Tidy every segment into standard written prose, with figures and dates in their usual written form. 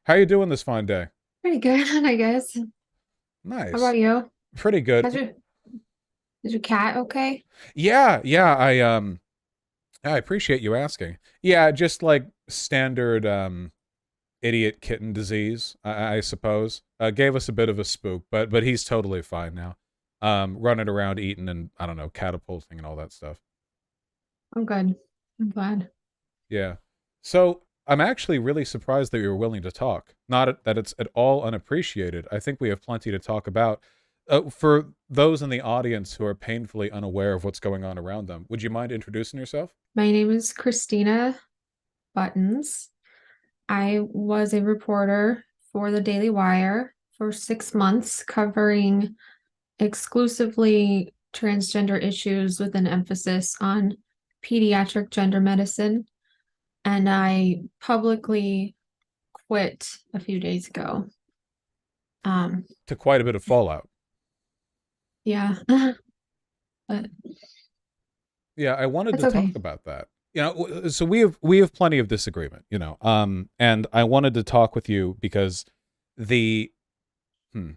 How you doing this fine day? Pretty good, I guess. How Nice. about you? Pretty good. How's your is your cat okay? Yeah, I appreciate you asking. Yeah, just like standard idiot kitten disease, I suppose. Gave us a bit of a spook, but he's totally fine now. Running around eating and I don't know, catapulting and all that stuff. I'm good. I'm glad. Yeah. So I'm actually really surprised that you're willing to talk. Not that it's at all unappreciated. I think we have plenty to talk about. For those in the audience who are painfully unaware of what's going on around them, would you mind introducing yourself? My name is Christina Buttons. I was a reporter for the Daily Wire for 6 months, covering exclusively transgender issues with an emphasis on pediatric gender medicine. And I publicly quit a few days ago. Um, To quite a bit of fallout. yeah, but Yeah, I wanted that's to talk okay. about that. So we have plenty of disagreement, and I wanted to talk with you because the hmm,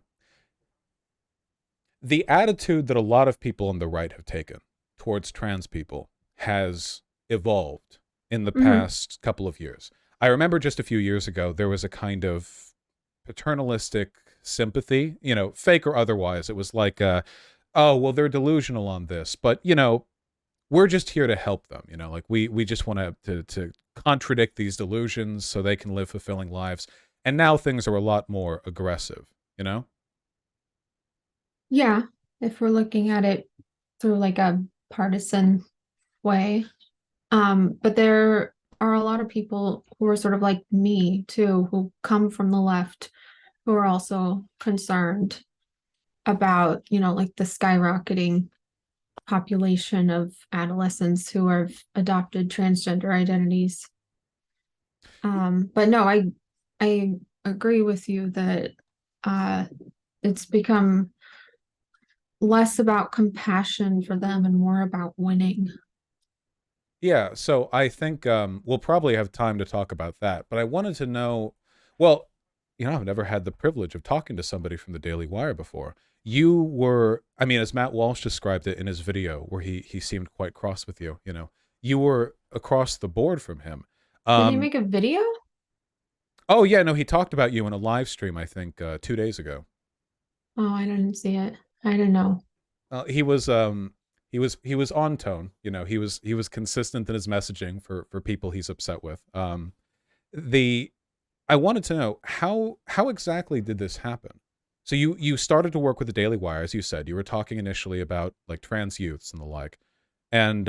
the attitude that a lot of people on the right have taken towards trans people has evolved in the Mhm. past couple of years. I remember just a few years ago, there was a kind of paternalistic sympathy, fake or otherwise. It was like, oh, well, they're delusional on this, but, we're just here to help them. Like we just want to contradict these delusions so they can live fulfilling lives. And now things are a lot more aggressive, you know? Yeah, if we're looking at it through like a partisan way. But there are a lot of people who are sort of like me too, who come from the left, who are also concerned about, like the skyrocketing population of adolescents who have adopted transgender identities. But no, I agree with you that uh it's become less about compassion for them and more about winning. Yeah, so I think we'll probably have time to talk about that. But I wanted to know, well, I've never had the privilege of talking to somebody from the Daily Wire before. You were, I mean, as Matt Walsh described it in his video, where he seemed quite cross with you. You were across the board from him. Did he Um, make a video? oh yeah, no, he talked about you in a live stream, I think, 2 days ago. Oh, I didn't see it. I don't know. He was on tone. He was consistent in his messaging for people he's upset with. The I wanted to know how exactly did this happen? So you started to work with the Daily Wire, as you said. You were talking initially about like trans youths and the like, and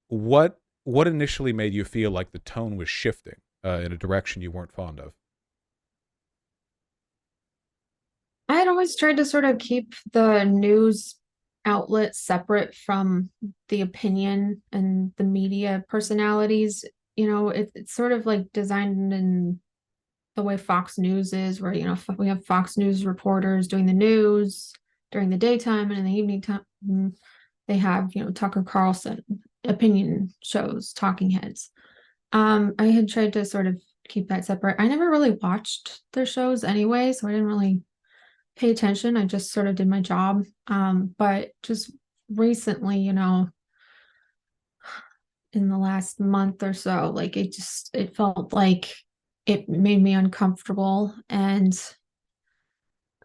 what initially made you feel like the tone was shifting in a direction you weren't fond of? I had always tried to sort of keep the news outlet separate from the opinion and the media personalities. It's sort of like designed in the way Fox News is, where, we have Fox News reporters doing the news during the daytime, and in the evening time, they have, Tucker Carlson opinion shows, talking heads. I had tried to sort of keep that separate. I never really watched their shows anyway, so I didn't really pay attention. I just sort of did my job. But just recently, in the last month or so, like it felt like it made me uncomfortable,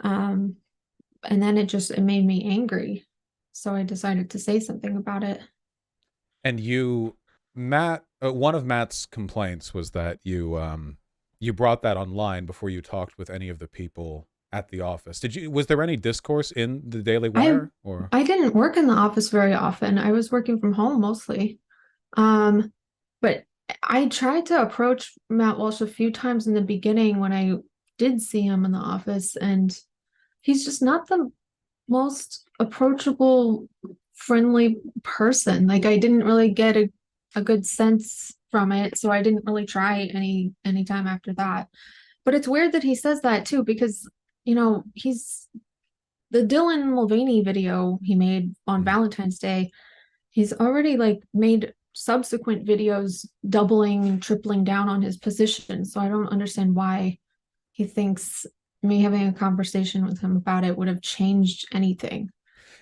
um and then it made me angry. So I decided to say something about it. And Matt, one of Matt's complaints was that you brought that online before you talked with any of the people at the office. Was there any discourse in the Daily I Wire or? I didn't work in the office very often. I was working from home mostly. Um, but I tried to approach Matt Walsh a few times in the beginning when I did see him in the office, and he's just not the most approachable, friendly person. Like I didn't really get a good sense from it, so I didn't really try any time after that. But it's weird that he says that too, because he's the Dylan Mulvaney video he made on Hmm. Valentine's Day. He's already like made subsequent videos doubling and tripling down on his position. So I don't understand why he thinks me having a conversation with him about it would have changed anything.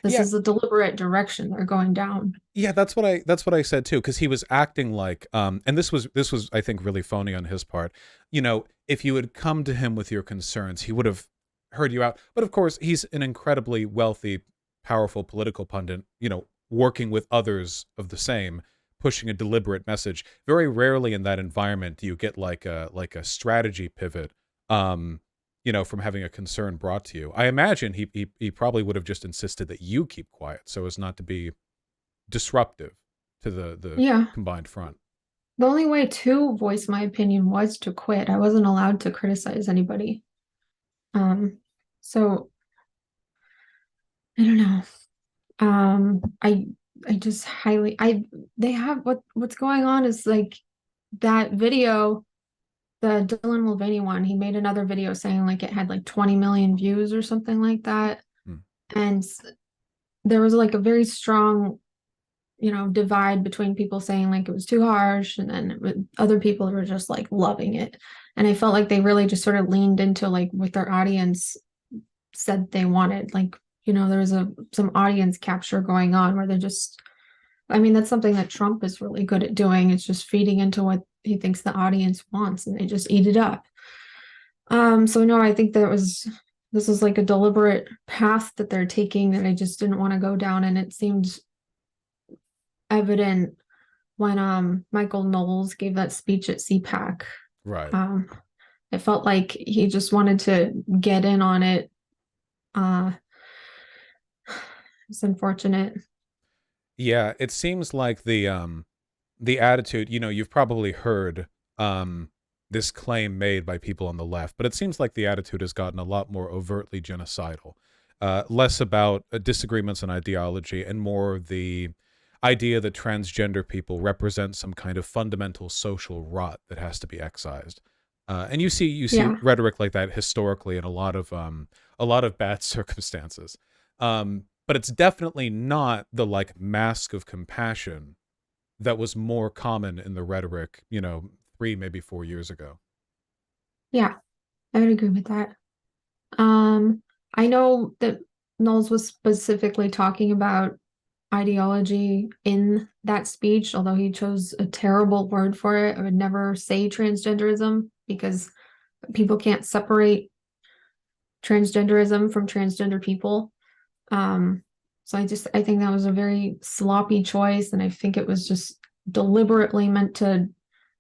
This Yeah, is a deliberate direction they're going down. yeah, that's what I said too, because he was acting like, and this was I think really phony on his part. You know, if you had come to him with your concerns, he would have heard you out. But of course, he's an incredibly wealthy, powerful political pundit. You know, working with others of the same, pushing a deliberate message. Very rarely in that environment do you get like a strategy pivot. Um, you know, from having a concern brought to you. I imagine he probably would have just insisted that you keep quiet so as not to be disruptive to the Yeah. combined front. The only way to voice my opinion was to quit. I wasn't allowed to criticize anybody. Um, so I don't know. I just highly I they have what's going on is like that video, the Dylan Mulvaney one, he made another video saying like it had like 20 million views or something like that. Hmm. And there was like a very strong, divide between people saying like it was too harsh, and then other people were just like loving it. And I felt like they really just sort of leaned into like what their audience said they wanted. Like, there was some audience capture going on where they're just, I mean, that's something that Trump is really good at doing. It's just feeding into what he thinks the audience wants, and they just eat it up. So no, I think this is like a deliberate path that they're taking that I just didn't want to go down, and it seemed evident when Michael Knowles gave that speech at CPAC. Right. Um, it felt like he just wanted to get in on it. Uh, it's unfortunate. Yeah, it seems like the attitude, you know, you've probably heard this claim made by people on the left, but it seems like the attitude has gotten a lot more overtly genocidal. Less about disagreements on ideology and more the idea that transgender people represent some kind of fundamental social rot that has to be excised. And you see Yeah. rhetoric like that historically in a lot of bad circumstances. But it's definitely not the like mask of compassion that was more common in the rhetoric, you know, 3 maybe 4 years ago. Yeah, I would agree with that. Um, I know that Knowles was specifically talking about ideology in that speech, although he chose a terrible word for it. I would never say transgenderism because people can't separate transgenderism from transgender people. Um, so I think that was a very sloppy choice, and I think it was just deliberately meant to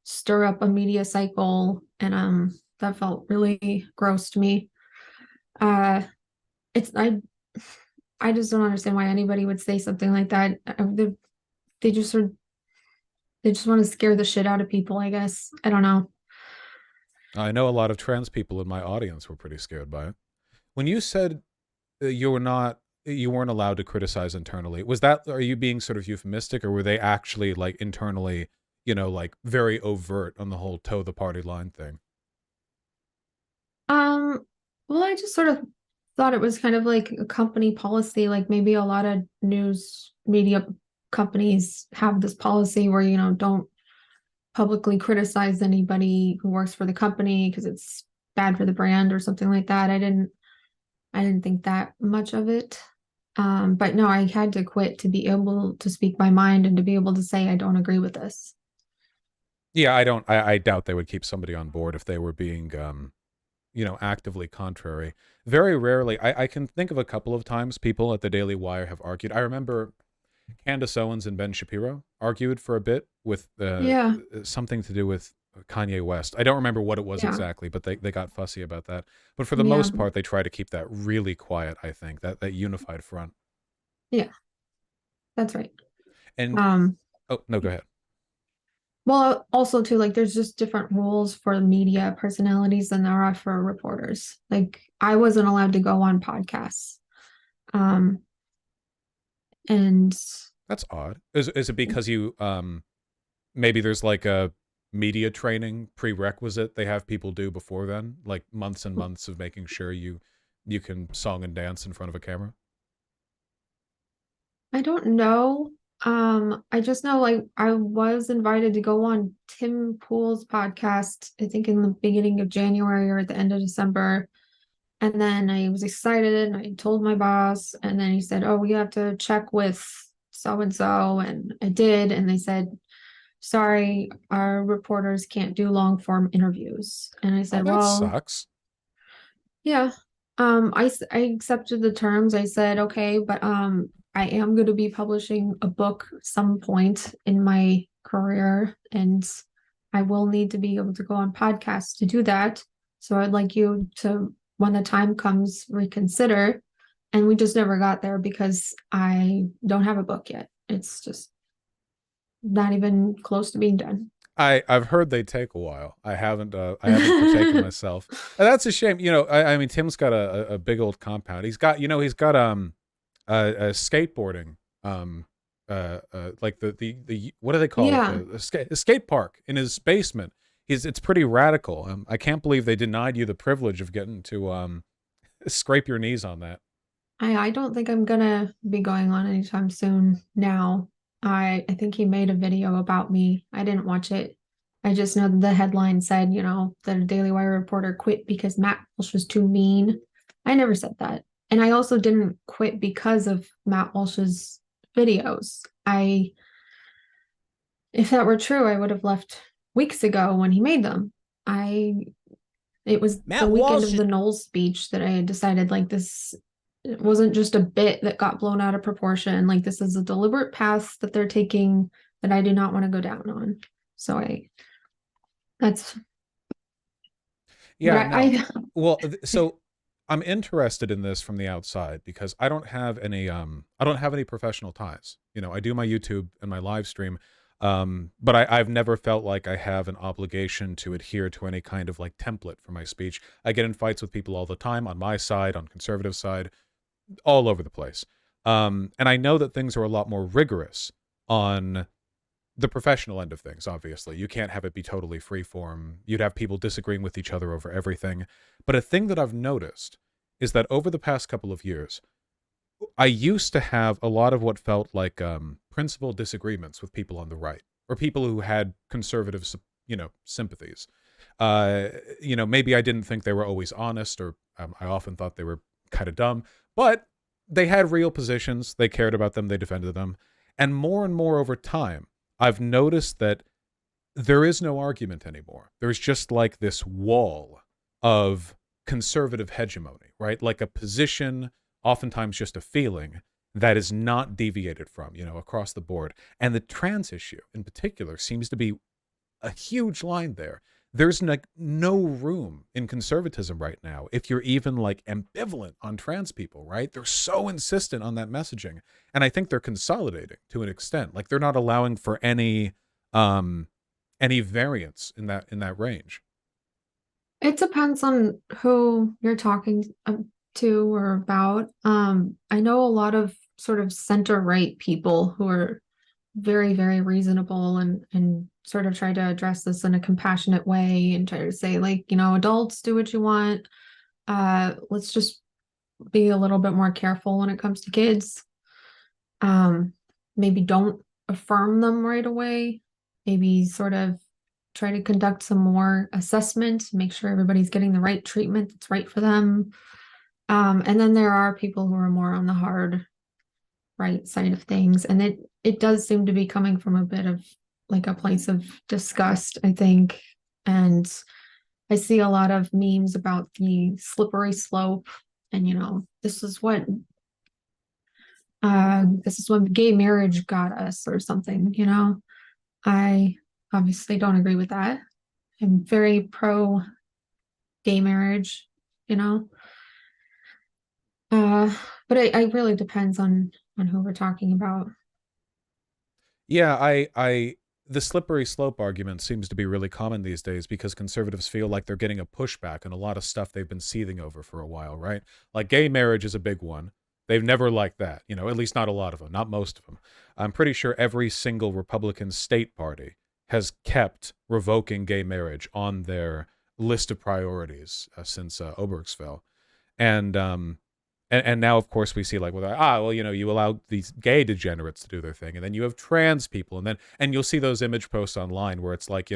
stir up a media cycle, and that felt really gross to me. Uh, it's I just don't understand why anybody would say something like that. They just sort of they just want to scare the shit out of people, I guess. I don't know. I know a lot of trans people in my audience were pretty scared by it. When you said you weren't allowed to criticize internally, was that, are you being sort of euphemistic, or were they actually like internally, you know, like very overt on the whole toe the party line thing? Um, well, I just sort of thought it was kind of like a company policy, like maybe a lot of news media companies have this policy where, don't publicly criticize anybody who works for the company because it's bad for the brand or something like that. I didn't think that much of it. But no, I had to quit to be able to speak my mind and to be able to say I don't agree with this. Yeah, I doubt they would keep somebody on board if they were being you know, actively contrary. Very rarely, I can think of a couple of times people at the Daily Wire have argued. I remember Candace Owens and Ben Shapiro argued for a bit with Yeah, something to do with Kanye West. I don't remember what it was yeah, exactly, but they got fussy about that. But for the yeah, most part, they try to keep that really quiet, I think, that unified front. yeah, that's right. And Um, oh, no, go ahead. well, also too, like there's just different rules for media personalities than there are for reporters. Like I wasn't allowed to go on podcasts. Um, and That's odd. Is it because you maybe there's like a media training prerequisite they have people do before then, like months and months of making sure you can song and dance in front of a camera? I don't know. I just know like I was invited to go on Tim Pool's podcast, I think in the beginning of January or at the end of December. And then I was excited and I told my boss, and then he said, "Oh, you have to check with so and so." And I did, and they said, "Sorry, our reporters can't do long form interviews." And I Oh, said, that "Well, sucks. yeah." I accepted the terms. I said, "Okay, but I am going to be publishing a book some point in my career, and I will need to be able to go on podcasts to do that. So I'd like you to, when the time comes, reconsider." And we just never got there because I don't have a book yet. It's just not even close to being done. I've heard they take a while. I haven't partaken myself. And that's a shame. You know, I mean, Tim's got a big old compound. He's got a skateboarding like the what do they call it, Yeah. a skate park in his basement. It's pretty radical. I can't believe they denied you the privilege of getting to scrape your knees on that. I don't think I'm gonna be going on anytime soon now. I think he made a video about me. I didn't watch it. I just know the headline said, that a Daily Wire reporter quit because Matt Walsh was too mean. I never said that. And I also didn't quit because of Matt Walsh's videos. If that were true, I would have left weeks ago when he made them. I It was the Matt weekend Walsh. of the Knowles speech that I decided like this, it wasn't just a bit that got blown out of proportion. Like this is a deliberate path that they're taking that I do not want to go down on. So that's, but Yeah, no. Well, so I'm interested in this from the outside because I don't have any professional ties. You know, I do my YouTube and my live stream, but I've never felt like I have an obligation to adhere to any kind of like template for my speech. I get in fights with people all the time on my side, on conservative side, all over the place. And I know that things are a lot more rigorous on the professional end of things. Obviously, you can't have it be totally free form. You'd have people disagreeing with each other over everything. But a thing that I've noticed is that over the past couple of years, I used to have a lot of what felt like principled disagreements with people on the right, or people who had conservative sympathies. Maybe I didn't think they were always honest, or I often thought they were kind of dumb, but they had real positions. They cared about them. They defended them. And more over time, I've noticed that there is no argument anymore. There's just like this wall of conservative hegemony, right? Like a position, oftentimes just a feeling that is not deviated from, across the board. And the trans issue in particular seems to be a huge line there. There's like no room in conservatism right now if you're even like ambivalent on trans people, right? They're so insistent on that messaging. And I think they're consolidating to an extent. Like they're not allowing for any variance in that range. it depends on who you're talking to or about. I know a lot of sort of center right people who are very, very reasonable and sort of try to address this in a compassionate way and try to say like, adults do what you want. Let's just be a little bit more careful when it comes to kids. Um, Maybe don't affirm them right away. Maybe sort of try to conduct some more assessment, make sure everybody's getting the right treatment that's right for them. And then there are people who are more on the hard right side of things. And it does seem to be coming from a bit of like a place of disgust, I think. And I see a lot of memes about the slippery slope and this is when gay marriage got us or something. I obviously don't agree with that. I'm very pro gay marriage, you know. But it really depends on who we're talking about. Yeah, the slippery slope argument seems to be really common these days because conservatives feel like they're getting a pushback on a lot of stuff they've been seething over for a while, right? Like gay marriage is a big one. They've never liked that, at least not a lot of them, not most of them. I'm pretty sure every single Republican state party has kept revoking gay marriage on their list of priorities since Oberg's fell. And And now of course we see like, well, you allow these gay degenerates to do their thing, and then you have trans people, and you'll see those image posts online where it's like,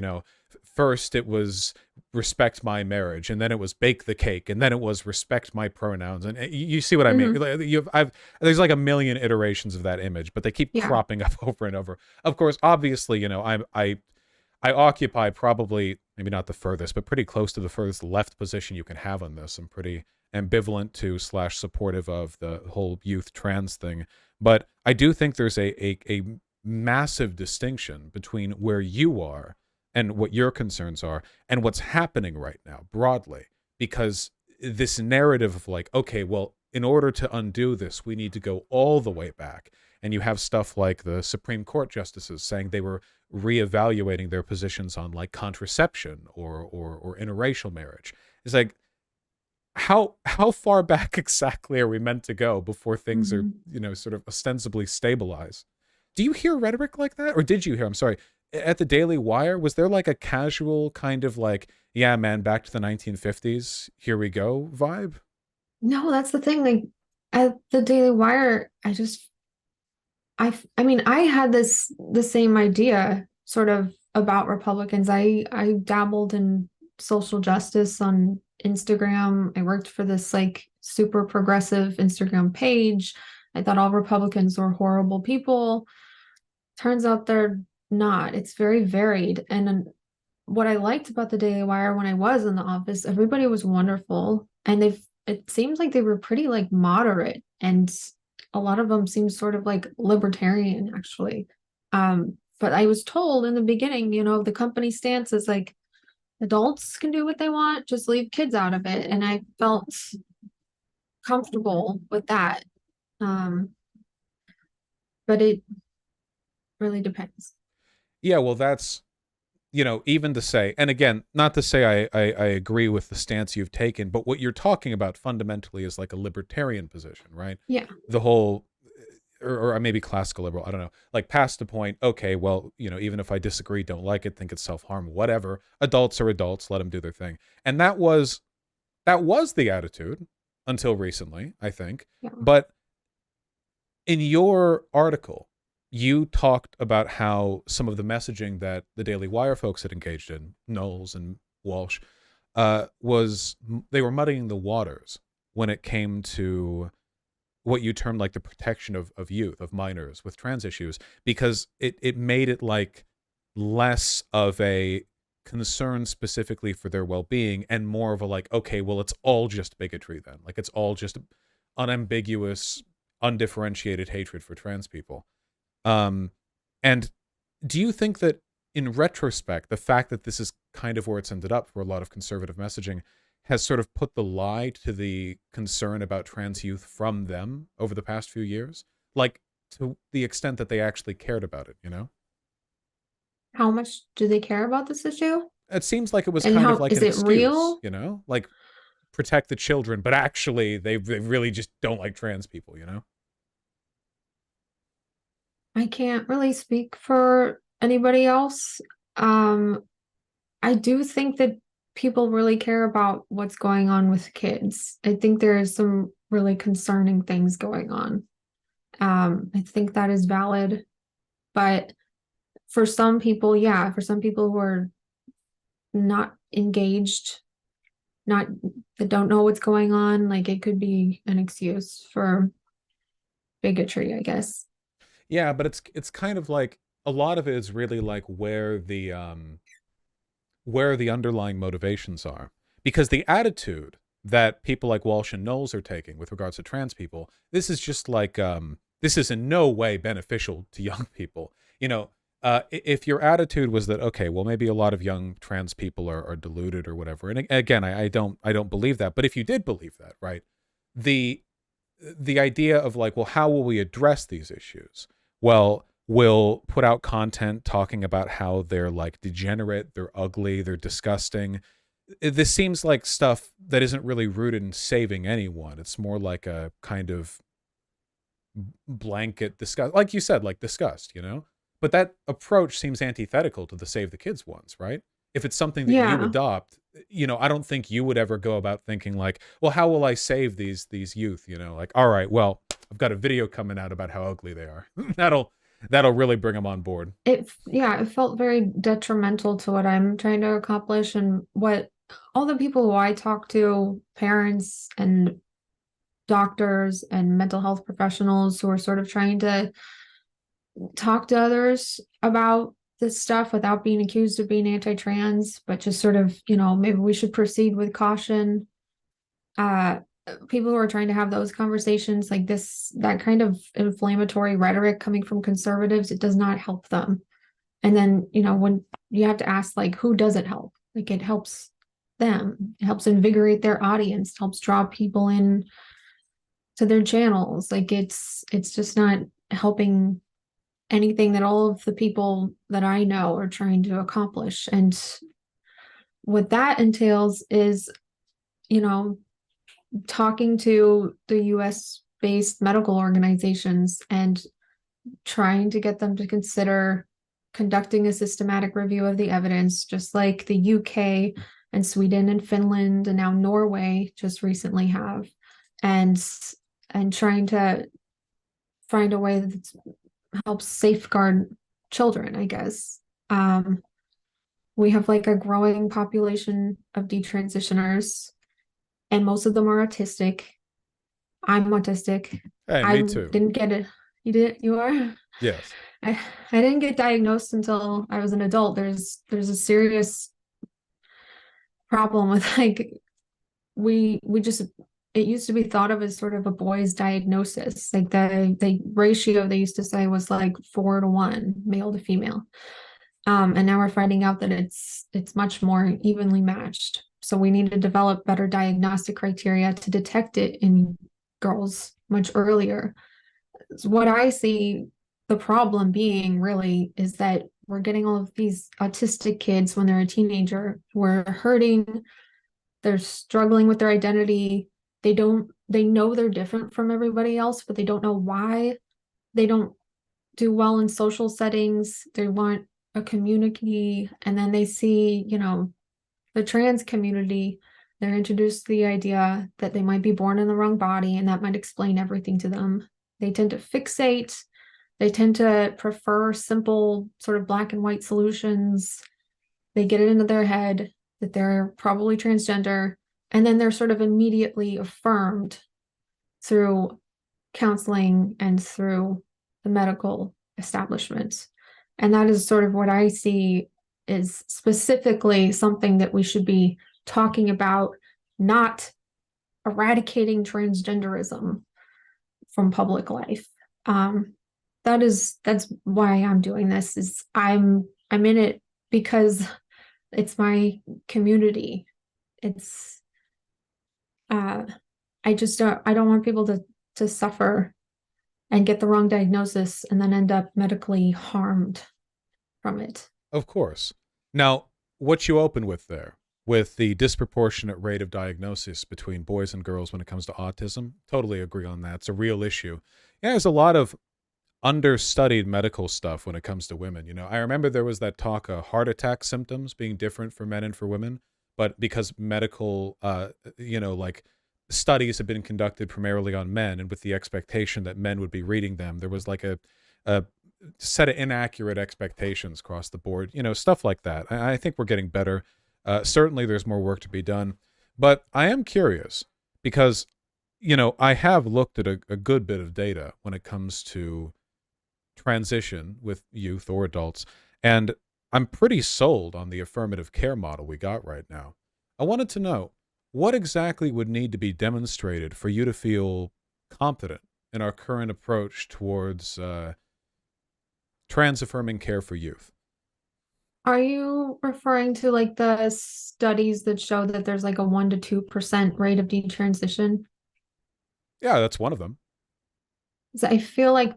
first it was respect my marriage, and then it was bake the cake, and then it was respect my pronouns, and you see what I mean. Hmm. There's like a million iterations of that image, but they keep Yeah. cropping up over and over. Of course, obviously, I occupy probably, maybe not the furthest, but pretty close to the furthest left position you can have on this. I'm pretty ambivalent to / supportive of the whole youth trans thing. But I do think there's a massive distinction between where you are and what your concerns are and what's happening right now broadly. Because this narrative of like, okay, well, in order to undo this, we need to go all the way back. And you have stuff like the Supreme Court justices saying they were reevaluating their positions on like contraception or interracial marriage. It's like, how far back exactly are we meant to go before things are, Hmm. sort of ostensibly stabilize? Do you hear rhetoric like that? Or did you hear, I'm sorry, at the Daily Wire, was there like a casual kind of like, yeah, man, back to the 1950s, here we go vibe? No, that's the thing. Like at the Daily Wire, I mean, I had the same idea sort of about Republicans. I dabbled in social justice on Instagram. I worked for this like super progressive Instagram page. I thought all Republicans were horrible people. Turns out they're not. It's very varied. And what I liked about the Daily Wire when I was in the office, everybody was wonderful. And it seems like they were pretty like moderate. And a lot of them seemed sort of like libertarian, actually. But I was told in the beginning, the company stance is like adults can do what they want, just leave kids out of it. And I felt comfortable with that. Um, but it really depends. Yeah, well, that's, even to say, and again, not to say I agree with the stance you've taken, but what you're talking about fundamentally is like a libertarian position, right? Yeah. The whole, or maybe classical liberal, I don't know, like past the point, okay, well, even if I disagree, don't like it, think it's self-harm, whatever, adults are adults, let them do their thing. And that was the attitude until recently, I think. Yeah. But in your article, you talked about how some of the messaging that the Daily Wire folks had engaged in, Knowles and Walsh, was they were muddying the waters when it came to what you termed like the protection of youth, of minors with trans issues, because it made it like less of a concern specifically for their well-being and more of a like, okay, well, it's all just bigotry then. Like it's all just unambiguous, undifferentiated hatred for trans people. Um, and do you think that in retrospect, the fact that this is kind of where it's ended up for a lot of conservative messaging has sort of put the lie to the concern about trans youth from them over the past few years? Like to the extent that they actually cared about it? How much do they care about this issue? It seems like it was And kind of how like is an it excuse, real? like protect the children, but actually they really just don't like trans people? I can't really speak for anybody else. Um, I do think that people really care about what's going on with kids. I think there is some really concerning things going on. I think that is valid, but for some people, yeah, for some people who are not engaged, not that don't know what's going on, like it could be an excuse for bigotry, I guess. Yeah, but it's kind of like a lot of it is really like where the underlying motivations are. Because the attitude that people like Walsh and Knowles are taking with regards to trans people, this is just like this is in no way beneficial to young people. If your attitude was that, okay, well, maybe a lot of young trans people are deluded or whatever, and again, I don't believe that, but if you did believe that, right, the the idea of like, well, how will we address these issues? Well, we'll put out content talking about how they're like degenerate, they're ugly, they're disgusting. This seems like stuff that isn't really rooted in saving anyone. It's more like a kind of blanket disgust, like you said, like disgust. But that approach seems antithetical to the save the kids ones, right? if it's something that you Yeah. adopt, I don't think you would ever go about thinking like, well, how will I save these youth? Like, all right, well, I've got a video coming out about how ugly they are. That'll really bring them on board. Yeah, it felt very detrimental to what I'm trying to accomplish and what all the people who I talk to, parents and doctors and mental health professionals who are sort of trying to talk to others about this stuff without being accused of being anti-trans, but just sort of, maybe we should proceed with caution. Uh, People who are trying to have those conversations like this, that kind of inflammatory rhetoric coming from conservatives, it does not help them. And then, when you have to ask, like, who does it help? Like, it helps them. It helps invigorate their audience, helps draw people in to their channels. Like, it's just not helping anything that all of the people that I know are trying to accomplish. And what that entails is, you know, talking to the US based medical organizations and trying to get them to consider conducting a systematic review of the evidence, just like the UK and Sweden and Finland and now Norway just recently have, and trying to find a way that helps safeguard children, I guess. We have like a growing population of detransitioners, and most of them are autistic. I'm autistic. Hey, I me too. didn't get it. You did? You are? Yes. I didn't get diagnosed until I was an adult. There's a serious problem with like we just it used to be thought of as sort of a boy's diagnosis. Like the ratio they used to say was like 4-1 male to female. And now we're finding out that it's much more evenly matched. So we need to develop better diagnostic criteria to detect it in girls much earlier. What I see the problem being really is that we're getting all of these autistic kids when they're a teenager who are hurting, they're struggling with their identity. They know they're different from everybody else, but they don't know why. They don't do well in social settings. They want a community, and then they see, the trans community. They're introduced to the idea that they might be born in the wrong body, and that might explain everything to them. They tend to fixate. They tend to prefer simple, sort of black and white solutions. They get it into their head that they're probably transgender, and then they're sort of immediately affirmed through counseling and through the medical establishment. And that is sort of what I see is specifically something that we should be talking about, not eradicating transgenderism from public life. That's why I'm doing this. Is I'm in it because it's my community. It's I don't want people to suffer and get the wrong diagnosis and then end up medically harmed from it. Of course. Now, what you open with there, with the disproportionate rate of diagnosis between boys and girls when it comes to autism, totally agree on that. It's a real issue. Yeah, there's a lot of understudied medical stuff when it comes to women. I remember there was that talk of heart attack symptoms being different for men and for women, but because medical, like studies have been conducted primarily on men and with the expectation that men would be reading them, there was like a set of inaccurate expectations across the board, stuff like that. I think we're getting better. Certainly there's more work to be done, but I am curious because, I have looked at a good bit of data when it comes to transition with youth or adults, and I'm pretty sold on the affirmative care model we got right now. I wanted to know what exactly would need to be demonstrated for you to feel confident in our current approach towards trans affirming care for youth. Are you referring to like the studies that show that there's like a 1 to 2% rate of detransition? Yeah, that's one of them. 'Cause I feel like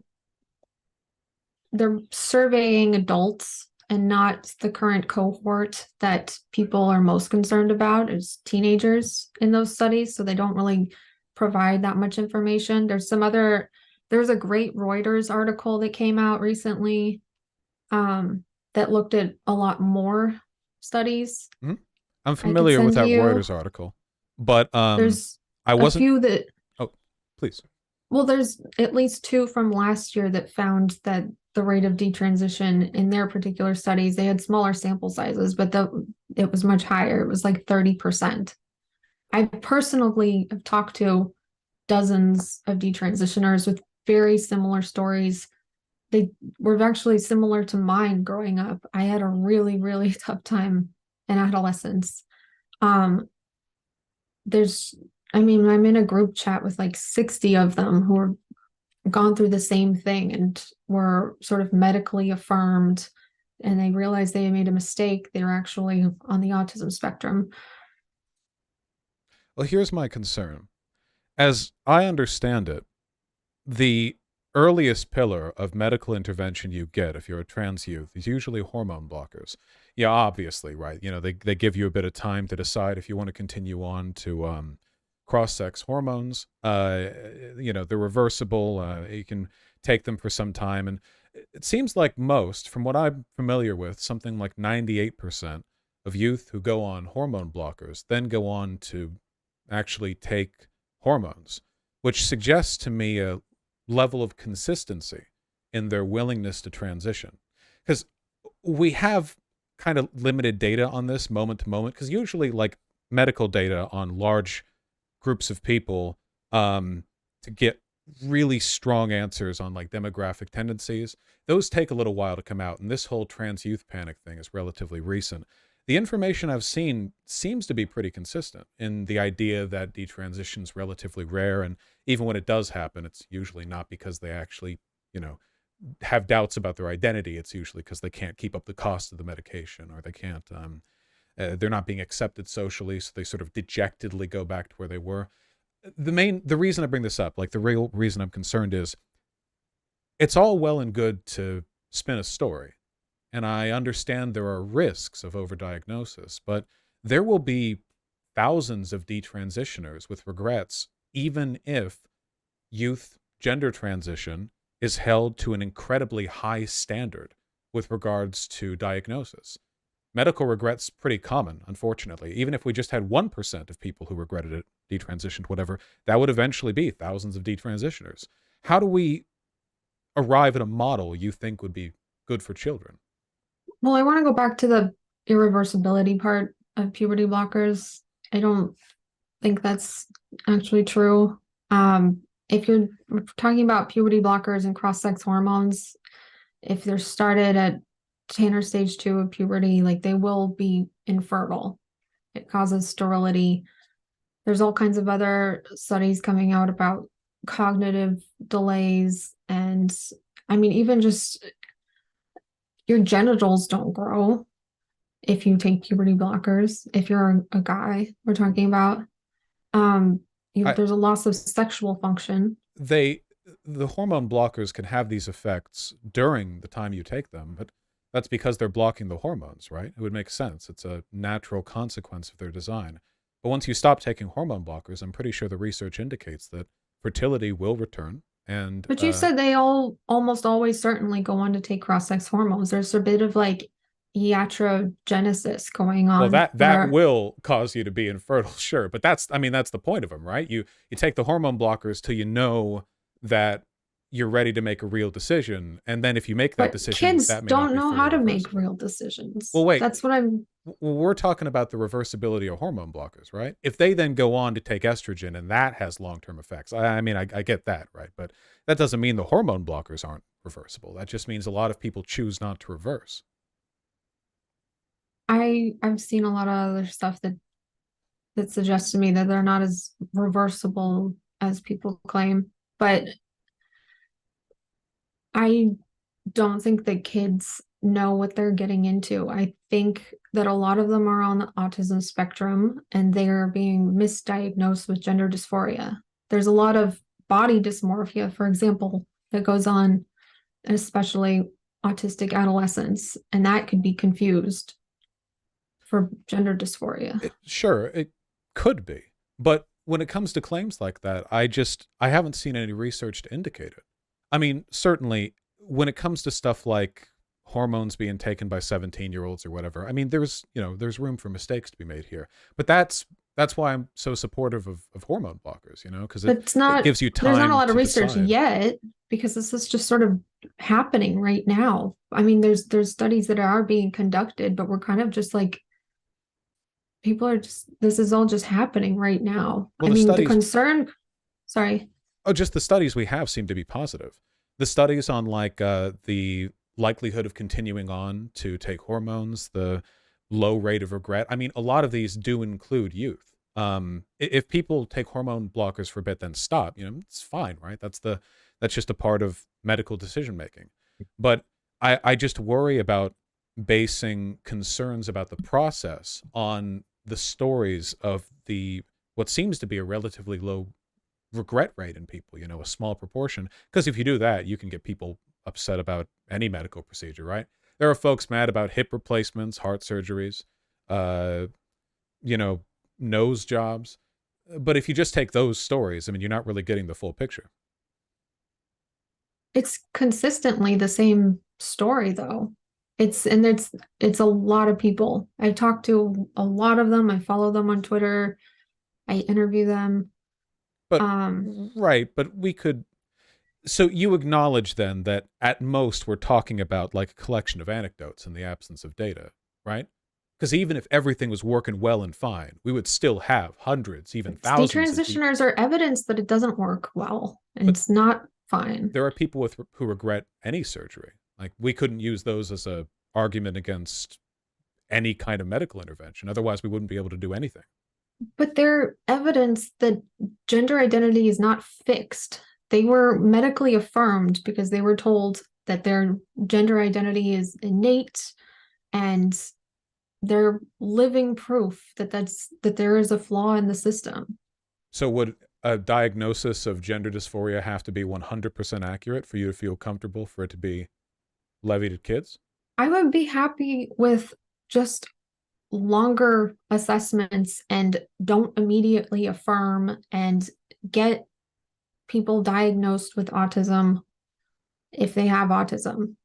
they're surveying adults and not the current cohort that people are most concerned about is teenagers in those studies. So they don't really provide that much information. There's a great Reuters article that came out recently that looked at a lot more studies. Mhm. I'm I could familiar with send that you. Reuters article, but There's I a wasn't. few that, Oh, please. well, there's at least two from last year that found that the rate of detransition in their particular studies, they had smaller sample sizes, but it was much higher. It was like 30%. I personally have talked to dozens of detransitioners with very similar stories. They were actually similar to mine growing up. I had a really, really tough time in adolescence. Um, there's, I mean, I'm in a group chat with like 60 of them who are gone through the same thing and were sort of medically affirmed, and they realized they had made a mistake. They were actually on the autism spectrum. Well, here's my concern. As I understand it, the earliest pillar of medical intervention you get if you're a trans youth is usually hormone blockers. Yeah, obviously, right? You know, they give you a bit of time to decide if you want to continue on to cross-sex hormones. You know, they're reversible. You can take them for some time. And it seems like most, from what I'm familiar with, something like 98% of youth who go on hormone blockers then go on to actually take hormones, which suggests to me a level of consistency in their willingness to transition. Because we have kind of limited data on this moment to moment, because usually, like, medical data on large groups of people, to get really strong answers on like demographic tendencies, those take a little while to come out. And this whole trans youth panic thing is relatively recent. The information I've seen seems to be pretty consistent in the idea that detransition is relatively rare, and even when it does happen, it's usually not because they actually, you know, have doubts about their identity. It's usually because they can't keep up the cost of the medication, or they can't, they're not being accepted socially, so they sort of dejectedly go back to where they were. The reason I bring this up, like the real reason I'm concerned, is it's all well and good to spin a story, and I understand there are risks of overdiagnosis, but there will be thousands of detransitioners with regrets, even if youth gender transition is held to an incredibly high standard with regards to diagnosis. Medical regret's pretty common, unfortunately. Even if we just had 1% of people who regretted it, detransitioned, whatever, that would eventually be thousands of detransitioners. How do we arrive at a model you think would be good for children? Well, I want to go back to the irreversibility part of puberty blockers. I don't think that's actually true. If you're talking about puberty blockers and cross-sex hormones, if they're started at Tanner stage 2 of puberty, like they will be infertile. It causes sterility. There's all kinds of other studies coming out about cognitive delays. And I mean, even just your genitals don't grow if you take puberty blockers. If you're a guy, we're talking about, I, there's a loss of sexual function. they the hormone blockers can have these effects during the time you take them, but that's because they're blocking the hormones, right? It would make sense. It's a natural consequence of their design. But once you stop taking hormone blockers, I'm pretty sure the research indicates that fertility will return. And But you said they all almost always certainly go on to take cross-sex hormones. There's a bit of like iatrogenesis going well, on that where, will cause you to be infertile, sure. But that's, I mean, that's the point of them, right? You take the hormone blockers till you know that you're ready to make a real decision, and then if you make that but decision, kids that may not don't be know fully how to make reversible. real Well, decisions. wait. That's what I'm. Well, we're talking about the reversibility of hormone blockers, right? If they then go on to take estrogen and that has long-term effects, I mean, I get that, right? But that doesn't mean the hormone blockers aren't reversible. That just means a lot of people choose not to reverse. I've seen a lot of other stuff that suggests to me that they're not as reversible as people claim. But I don't think that kids know what they're getting into. I think that a lot of them are on the autism spectrum and they are being misdiagnosed with gender dysphoria. There's a lot of body dysmorphia, for example, that goes on, especially autistic adolescents, and that could be confused for gender dysphoria. Sure, it could be. But when it comes to claims like that, I haven't seen any research to indicate it. I mean, certainly when it comes to stuff like hormones being taken by 17-year-olds or whatever. I mean, there's room for mistakes to be made here. But that's why I'm so supportive of hormone blockers, because But it's it not, gives you there's not a time lot of to research decide. yet because this is just sort of happening right now. I mean, there's studies that are being conducted, but we're kind of just like people are just this is all just happening right now. Well, I the mean, the studies concern, sorry. Oh, just the studies we have seem to be positive. The studies on like the likelihood of continuing on to take hormones, the low rate of regret. I mean, a lot of these do include youth. If people take hormone blockers for a bit, then stop. It's fine, right? That's just a part of medical decision making. But I just worry about basing concerns about the process on the stories of the what seems to be a relatively low regret rate in people, a small proportion. Because if you do that, you can get people upset about any medical procedure, right? There are folks mad about hip replacements, heart surgeries, uh, you know, nose jobs. But if you just take those stories, I mean, you're not really getting the full picture. It's consistently the same story though. It's a lot of people. I talk to a lot of them. I follow them on Twitter. I interview them. But, Um, right, but we could. So you acknowledge then that at most we're talking about like a collection of anecdotes in the absence of data, right? Because even if everything was working well and fine, we would still have hundreds, even thousands of detransitioners are evidence that it doesn't work well and but it's not fine. there are people who regret any surgery. Like we couldn't use those as a argument against any kind of medical intervention. Otherwise, we wouldn't be able to do anything. But they're evidence that gender identity is not fixed. They were medically affirmed because they were told that their gender identity is innate and they're living proof that there is a flaw in the system. So would a diagnosis of gender dysphoria have to be 100% accurate for you to feel comfortable for it to be levied at kids? I would be happy with just longer assessments and don't immediately affirm and get people diagnosed with autism if they have autism.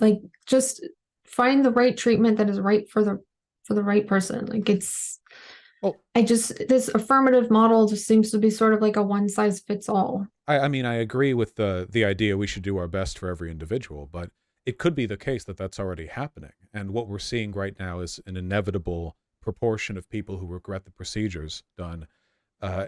Like just find the right treatment that is right for the right person. Like Well, this affirmative model just seems to be sort of like a one size fits all. I mean, I agree with the idea we should do our best for every individual, but it could be the case that that's already happening. And what we're seeing right now is an inevitable proportion of people who regret the procedures done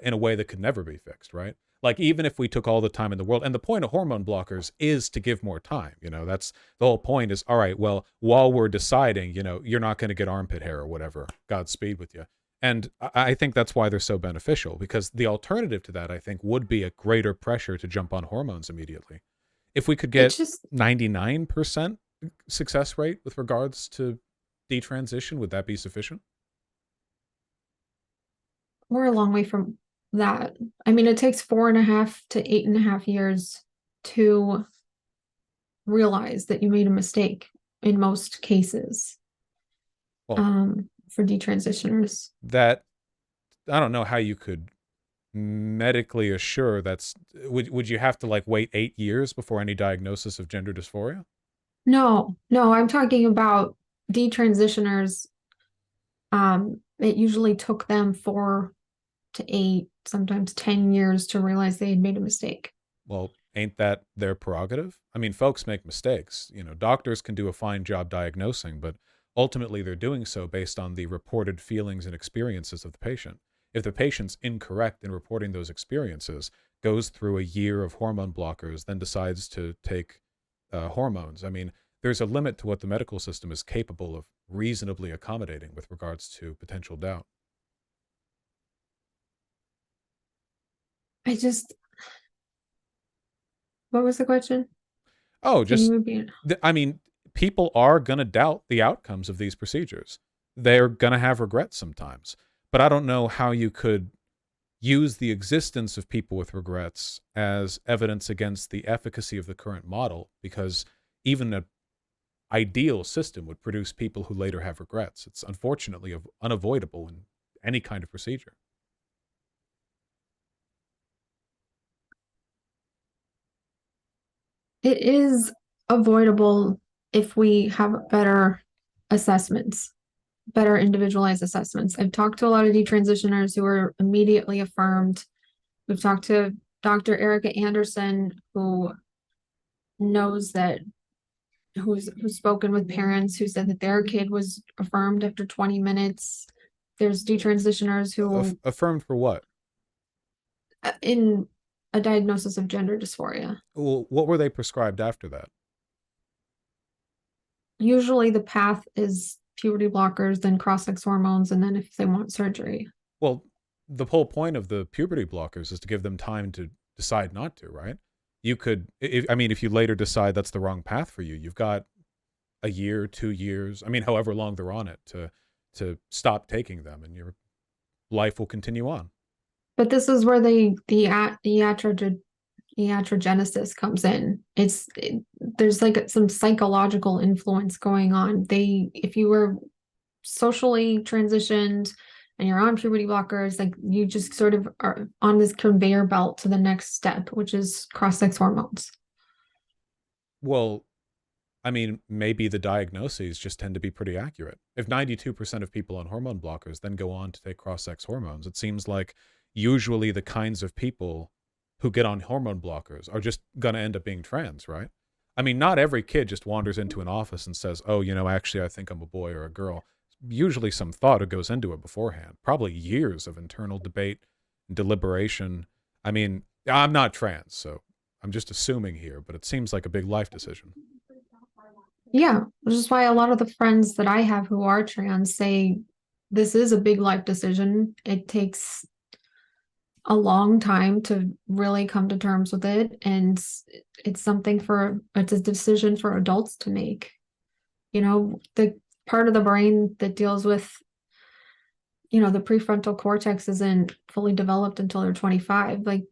in a way that could never be fixed, right? Like even if we took all the time in the world, and the point of hormone blockers is to give more time. That's the whole point. Is all right. Well, while we're deciding, you're not going to get armpit hair or whatever. Godspeed with you. And I think that's why they're so beneficial, because the alternative to that, I think, would be a greater pressure to jump on hormones immediately. If we could It's get just 99% success rate with regards to detransition, would that be sufficient? we're a long way from that. I mean, it takes 4.5 to 8.5 years to realize that you made a mistake in most cases, Well, for detransitioners. that I don't know how you could medically assure that's would you have to like wait 8 years before any diagnosis of gender dysphoria? No, no, I'm talking about detransitioners. It usually took them 4 to 8, sometimes 10 years to realize they had made a mistake. Well, ain't that their prerogative? I mean, folks make mistakes. Doctors can do a fine job diagnosing, but ultimately they're doing so based on the reported feelings and experiences of the patient. If the patient's incorrect in reporting those experiences, goes through a year of hormone blockers, then decides to take hormones, I mean, there's a limit to what the medical system is capable of reasonably accommodating with regards to potential doubt. I just, what was the question? Oh, Can you just, repeat? I mean, people are going to doubt the outcomes of these procedures. They're going to have regrets sometimes. But I don't know how you could use the existence of people with regrets as evidence against the efficacy of the current model, because even an ideal system would produce people who later have regrets. It's unfortunately unavoidable in any kind of procedure. It is avoidable if we have better assessments, better individualized assessments. I've talked to a lot of detransitioners who were immediately affirmed. We've talked to Dr. Erica Anderson, who knows that who's spoken with parents who said that their kid was affirmed after 20 minutes. There's detransitioners who Affirmed for what? in a diagnosis of gender dysphoria. Well, what were they prescribed after that? Usually the path is puberty blockers, then cross-sex hormones, and then if they want surgery. Well, the whole point of the puberty blockers is to give them time to decide not to, right? You could, I mean, if you later decide that's the wrong path for you, you've got a year, 2 years, I mean, however long they're on it to stop taking them, and your life will continue on. But this is where iatrogenesis comes in. There's like some psychological influence going on. If you were socially transitioned and you're on puberty blockers, like you just sort of are on this conveyor belt to the next step, which is cross-sex hormones. Well, I mean, maybe the diagnoses just tend to be pretty accurate. If 92% of people on hormone blockers then go on to take cross-sex hormones, it seems like usually the kinds of people who get on hormone blockers are just going to end up being trans, right? I mean, not every kid just wanders into an office and says, oh, actually, I think I'm a boy or a girl. Usually some thought goes into it beforehand, probably years of internal debate and deliberation. I mean, I'm not trans, so I'm just assuming here, but it seems like a big life decision. Yeah, which is why a lot of the friends that I have who are trans say this is a big life decision. It takes a long time to really come to terms with it, and it's a decision for adults to make. The part of the brain that deals with, the prefrontal cortex isn't fully developed until they're 25. Like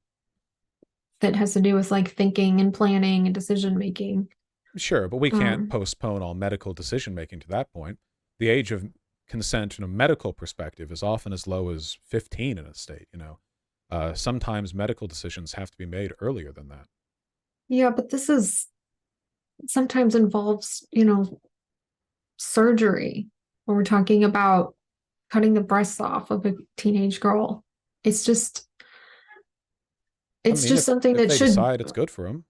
that has to do with like thinking and planning and decision making. Sure, but we can't postpone all medical decision making to that point. The age of consent from a medical perspective is often as low as 15 in a state, Sometimes medical decisions have to be made earlier than that. Yeah, but this is sometimes involves, surgery when we're talking about cutting the breasts off of a teenage girl. It's just I mean, something if that they should, decide it's good for them,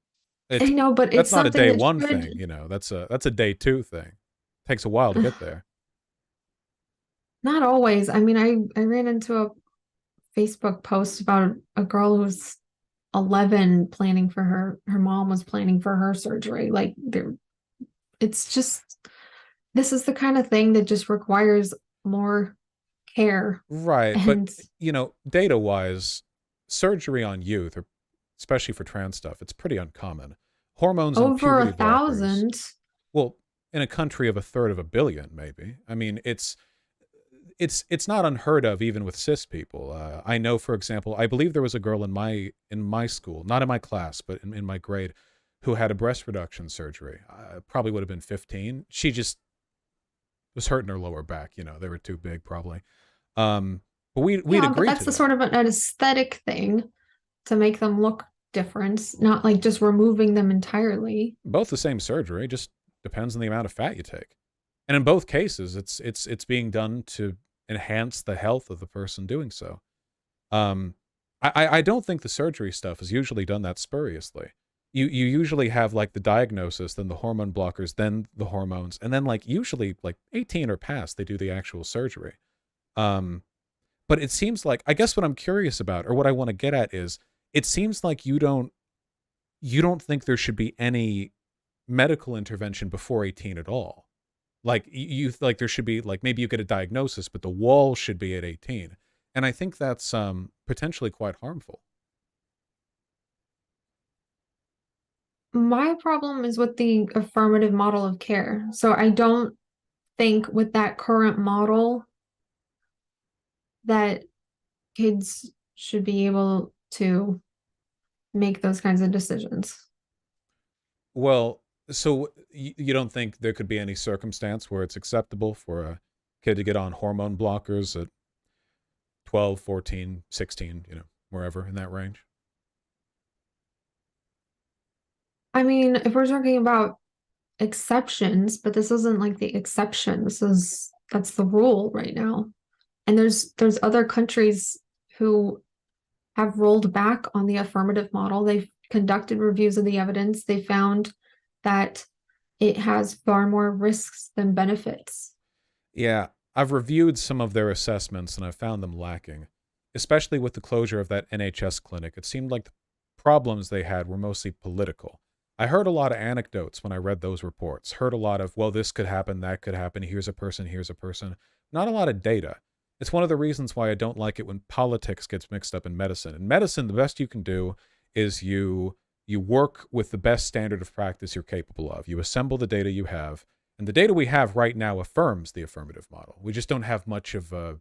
I know, but it's that's not a something day that one should, thing, That's a day two thing. Takes a while to get there. not always. I mean, I ran into a Facebook post about a girl who's 11 planning for her mom was planning for her surgery. Like it's just, this is the kind of thing that just requires more care. Right, but And data wise, surgery on youth, or especially for trans stuff, it's pretty uncommon. Hormones and over puberty blockers. 1,000. Well, in a country of a third of a billion, maybe. I mean, it's not unheard of even with cis people. I know, for example, I believe there was a girl in my school, not in my class, but in my grade, who had a breast reduction surgery. Probably would have been 15. She just was hurting her lower back. They were too big, probably. But we'd Yeah, but agree that's to the that. sort of an aesthetic thing to make them look different, not like just removing them entirely. Both the same surgery, just depends on the amount of fat you take. And in both cases, it's being done to enhance the health of the person doing so. I don't think the surgery stuff is usually done that spuriously. You usually have like the diagnosis, then the hormone blockers, then the hormones, and then like usually like 18 or past, they do the actual surgery. But it seems like, I guess what I'm curious about, or what I want to get at is, it seems like you don't think there should be any medical intervention before 18 at all. Like like there should be like, maybe you get a diagnosis, but the wall should be at 18. And I think that's potentially quite harmful. My problem is with the affirmative model of care. So I don't think with that current model that kids should be able to make those kinds of decisions. Well, so you don't think there could be any circumstance where it's acceptable for a kid to get on hormone blockers at 12, 14, 16, wherever in that range? I mean, if we're talking about exceptions, but this isn't like the exception. That's the rule right now. And there's other countries who have rolled back on the affirmative model. They've conducted reviews of the evidence. They found that it has far more risks than benefits. Yeah, I've reviewed some of their assessments and I found them lacking, especially with the closure of that NHS clinic. It seemed like the problems they had were mostly political. I heard a lot of anecdotes when I read those reports, heard a lot of, well, this could happen, that could happen, here's a person, here's a person. Not a lot of data. It's one of the reasons why I don't like it when politics gets mixed up in medicine. In medicine, the best you can do is you work with the best standard of practice you're capable of. You assemble the data you have, and the data we have right now affirms the affirmative model. We just don't have much of a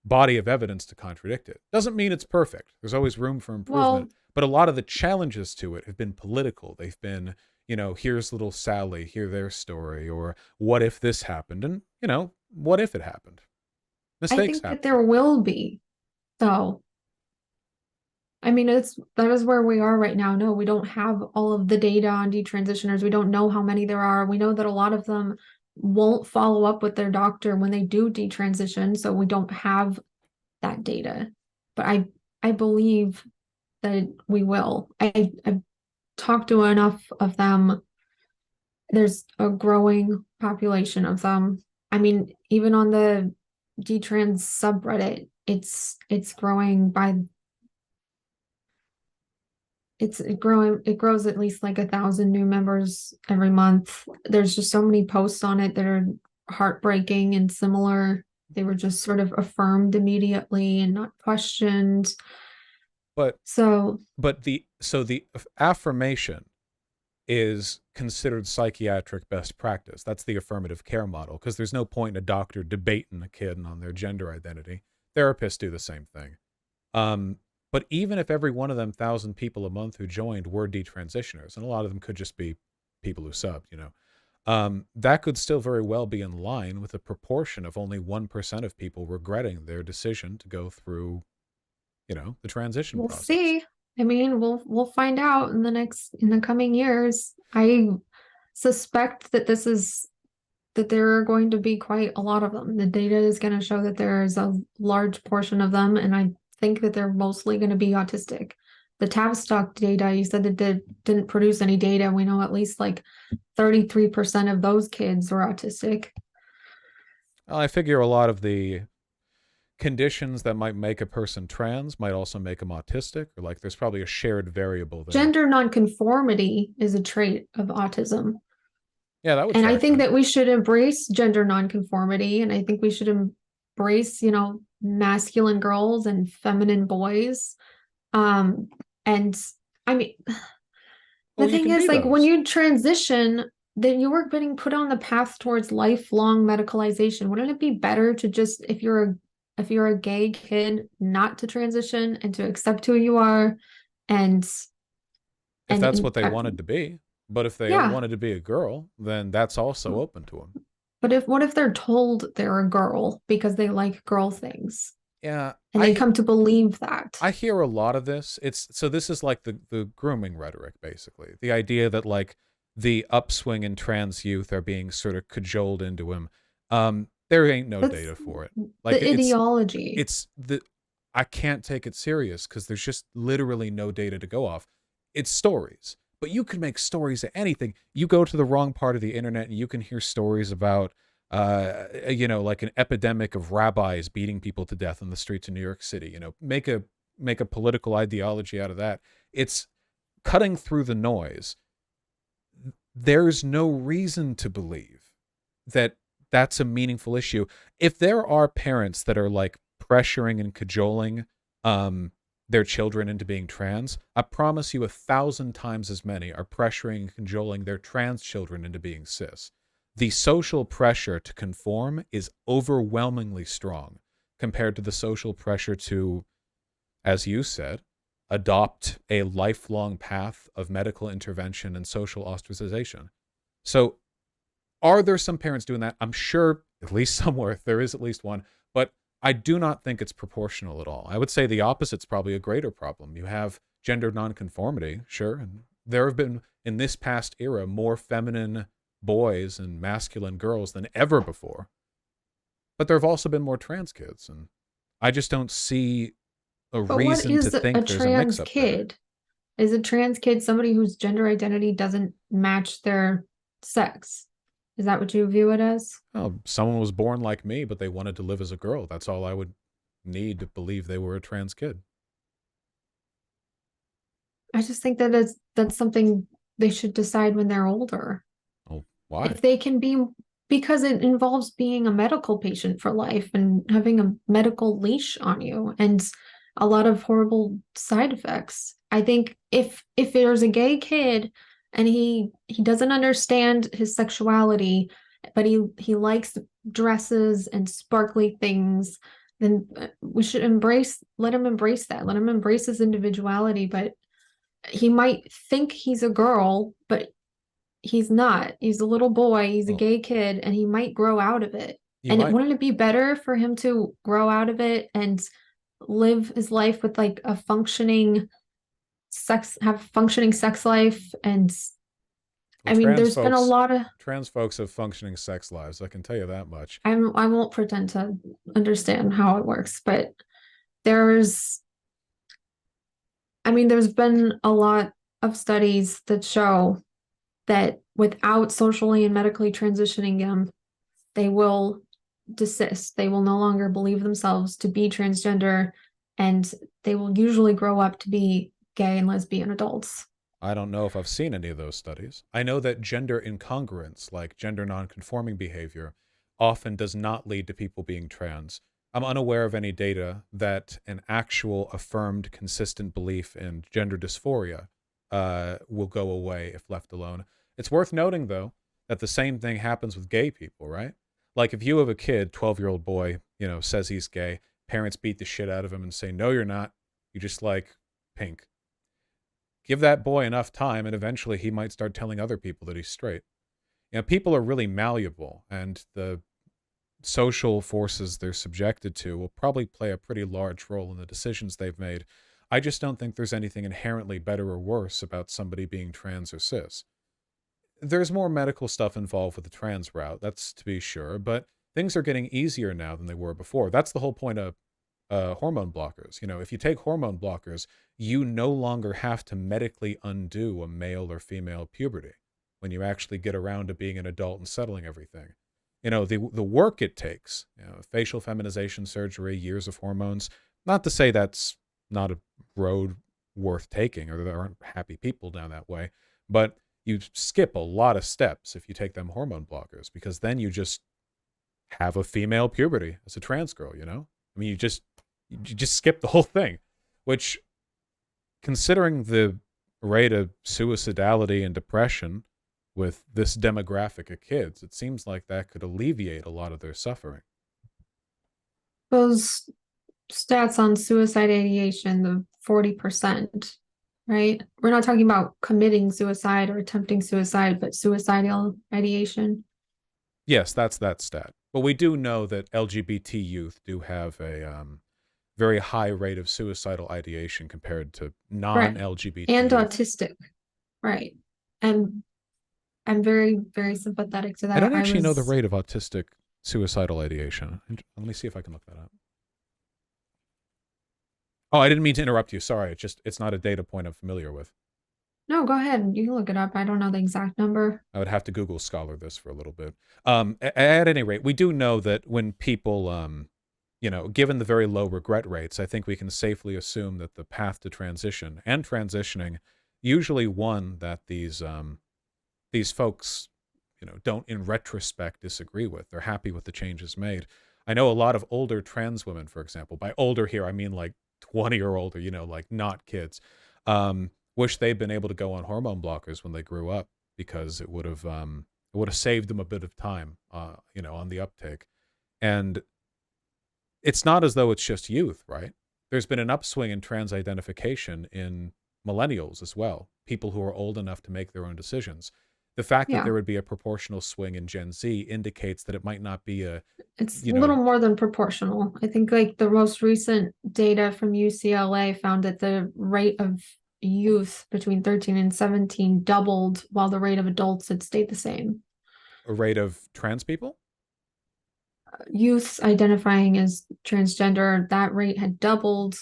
body of evidence to contradict it. Doesn't mean it's perfect. There's always room for Well, improvement. But a lot of the challenges to it have been political. They've been, here's little Sally, hear their story, or what if this happened? And, what if it happened? I Mistakes think that happen. there will be, though. I mean, that is where we are right now. No, we don't have all of the data on detransitioners. We don't know how many there are. We know that a lot of them won't follow up with their doctor when they do detransition, so we don't have that data. But I believe that we will. I've talked to enough of them. There's a growing population of them. I mean, even on the detrans subreddit, it's growing by it's growing. It grows at least like 1,000 new members every month. There's just so many posts on it that are heartbreaking and similar. They were just sort of affirmed immediately and not questioned. But So the affirmation is considered psychiatric best practice. That's the affirmative care model, because there's no point in a doctor debating a kid on their gender identity. Therapists do the same thing. Um, but even if every one of them 1,000 people a month who joined were detransitioners, and a lot of them could just be people who subbed, that could still very well be in line with a proportion of only 1% of people regretting their decision to go through, the transition we'll process. see. I mean, we'll find out in the coming years. I suspect that that there are going to be quite a lot of them. The data is going to show that there is a large portion of them, and I think that they're mostly going to be autistic. The Tavistock data, you said that didn't produce any data. We know at least like 33% of those kids were autistic. Well, I figure a lot of the conditions that might make a person trans might also make them autistic, or like there's probably a shared variable there. Gender nonconformity is a trait of autism. Yeah, that would And I factor think in. that we should embrace gender nonconformity, and I think we should embrace, masculine girls and feminine boys. Um, and I mean, Oh, the you thing can is, be like, when those. you transition, then you are getting put on the path towards lifelong medicalization. Wouldn't it be better to just, if you're a gay kid, not to transition and to accept who you are, and If that's and what they wanted to be. But if they yeah. wanted to be a girl, then that's also open to them. But if what if they're told they're a girl because they like girl things Yeah, and they come to believe that? I hear a lot of this. This is like the grooming rhetoric, basically. The idea that like the upswing in trans youth are being sort of cajoled into him. There ain't no That's data for it. Like the ideology. it's the I can't take it serious because there's just literally no data to go off. It's stories. But you can make stories of anything. You go to the wrong part of the internet and you can hear stories about like an epidemic of rabbis beating people to death on the streets of New York City. Make a political ideology out of that. It's cutting through the noise. There's no reason to believe that that's a meaningful issue. If there are parents that are like pressuring and cajoling their children into being trans, I promise you 1,000 times as many are pressuring and cajoling their trans children into being cis. The social pressure to conform is overwhelmingly strong compared to the social pressure to, as you said, adopt a lifelong path of medical intervention and social ostracization. So, are there some parents doing that? I'm sure, at least somewhere, there is at least one, but I do not think it's proportional at all. I would say the opposite's probably a greater problem. You have gender nonconformity, sure, and there have been, in this past era, more feminine boys and masculine girls than ever before. But there have also been more trans kids, and I just don't see a But what reason to is a think there's a trans mix-up there. kid? Is a trans kid somebody whose gender identity doesn't match their sex? Is that what you view it as? Oh, someone was born like me, but they wanted to live as a girl. That's all I would need to believe they were a trans kid. I just think that that's something they should decide when they're older. Oh, why? If they can be, because it involves being a medical patient for life and having a medical leash on you and a lot of horrible side effects. I think if there's a gay kid and he doesn't understand his sexuality, but he likes dresses and sparkly things, then we should let him embrace that, let him embrace his individuality. But he might think he's a girl, but he's not. He's a little boy, he's a Well, gay kid, and he might grow out of it. you And might. wouldn't it be better for him to grow out of it and live his life with like a functioning have functioning sex life? And Well, I mean, there's been a lot of trans folks have functioning sex lives. I can tell you that much. I won't pretend to understand how it works, but there's I mean, there's been a lot of studies that show that without socially and medically transitioning them, they will desist. They will no longer believe themselves to be transgender, and they will usually grow up to be gay and lesbian adults. I don't know if I've seen any of those studies. I know that gender incongruence, like gender nonconforming behavior, often does not lead to people being trans. I'm unaware of any data that an actual affirmed consistent belief in gender dysphoria will go away if left alone. It's worth noting, though, that the same thing happens with gay people, right? Like if you have a kid, 12-year-old boy, says he's gay, parents beat the shit out of him and say, no, you're not. You just like pink. Give that boy enough time, and eventually he might start telling other people that he's straight. People are really malleable, and the social forces they're subjected to will probably play a pretty large role in the decisions they've made. I just don't think there's anything inherently better or worse about somebody being trans or cis. There's more medical stuff involved with the trans route, that's to be sure, but things are getting easier now than they were before. That's the whole point of hormone blockers. If you take hormone blockers, you no longer have to medically undo a male or female puberty when you actually get around to being an adult and settling everything. The work it takes, facial feminization surgery, years of hormones, not to say that's not a road worth taking or there aren't happy people down that way, but you skip a lot of steps if you take them hormone blockers, because then you just have a female puberty as a trans girl, I mean, you just skip the whole thing, which, considering the rate of suicidality and depression with this demographic of kids, it seems like that could alleviate a lot of their suffering. Those stats on suicide ideation, the 40%, right? We're not talking about committing suicide or attempting suicide, but suicidal ideation. Yes, that's that stat. But we do know that LGBT youth do have a very high rate of suicidal ideation compared to Right. non-LGBT And youth. autistic. Right. And I'm very, very sympathetic to I that. don't actually know the rate of autistic suicidal ideation. Let me see if I can look that up. Oh, I didn't mean to interrupt you. Sorry. It's not a data point I'm familiar with. No, go ahead. You can look it up. I don't know the exact number. I would have to Google Scholar this for a little bit. At any rate, we do know that when people, given the very low regret rates, I think we can safely assume that the path to transition and transitioning, usually one that these folks, don't in retrospect disagree with. They're happy with the changes made. I know a lot of older trans women, for example. By older here, I mean like 20 or older, like not kids. Wish they'd been able to go on hormone blockers when they grew up, because it would have saved them a bit of time, on the uptake. And it's not as though it's just youth, right? There's been an upswing in trans identification in millennials as well, people who are old enough to make their own decisions. The fact that Yeah. there would be a proportional swing in Gen Z indicates that it might not be It's a little know, more than proportional. I think like the most recent data from UCLA found that the rate of youth between 13 and 17 doubled while the rate of adults had stayed the same. rate of trans people? Youths identifying as transgender, that rate had doubled.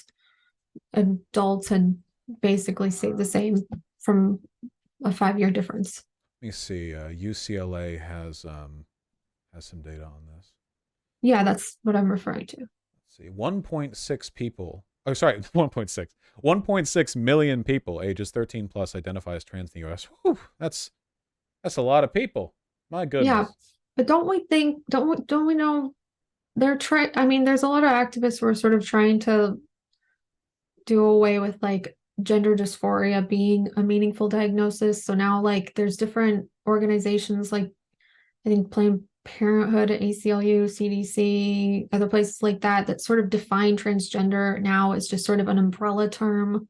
Adults had basically stayed the same from a 5-year difference. Let me see. UCLA has some data on this. Yeah, that's what I'm referring to. Let's see. 1.6 people. Oh, sorry, 1.6. 1.6 million people ages 13 plus identify as trans in the US. Whew, that's a lot of people. My Yeah, goodness. but don't we know they're trying, I mean, there's a lot of activists who are sort of trying to do away with like gender dysphoria being a meaningful diagnosis. So now like there's different organizations like I think Planned Parenthood, ACLU, CDC, other places like that that sort of define transgender now as just sort of an umbrella term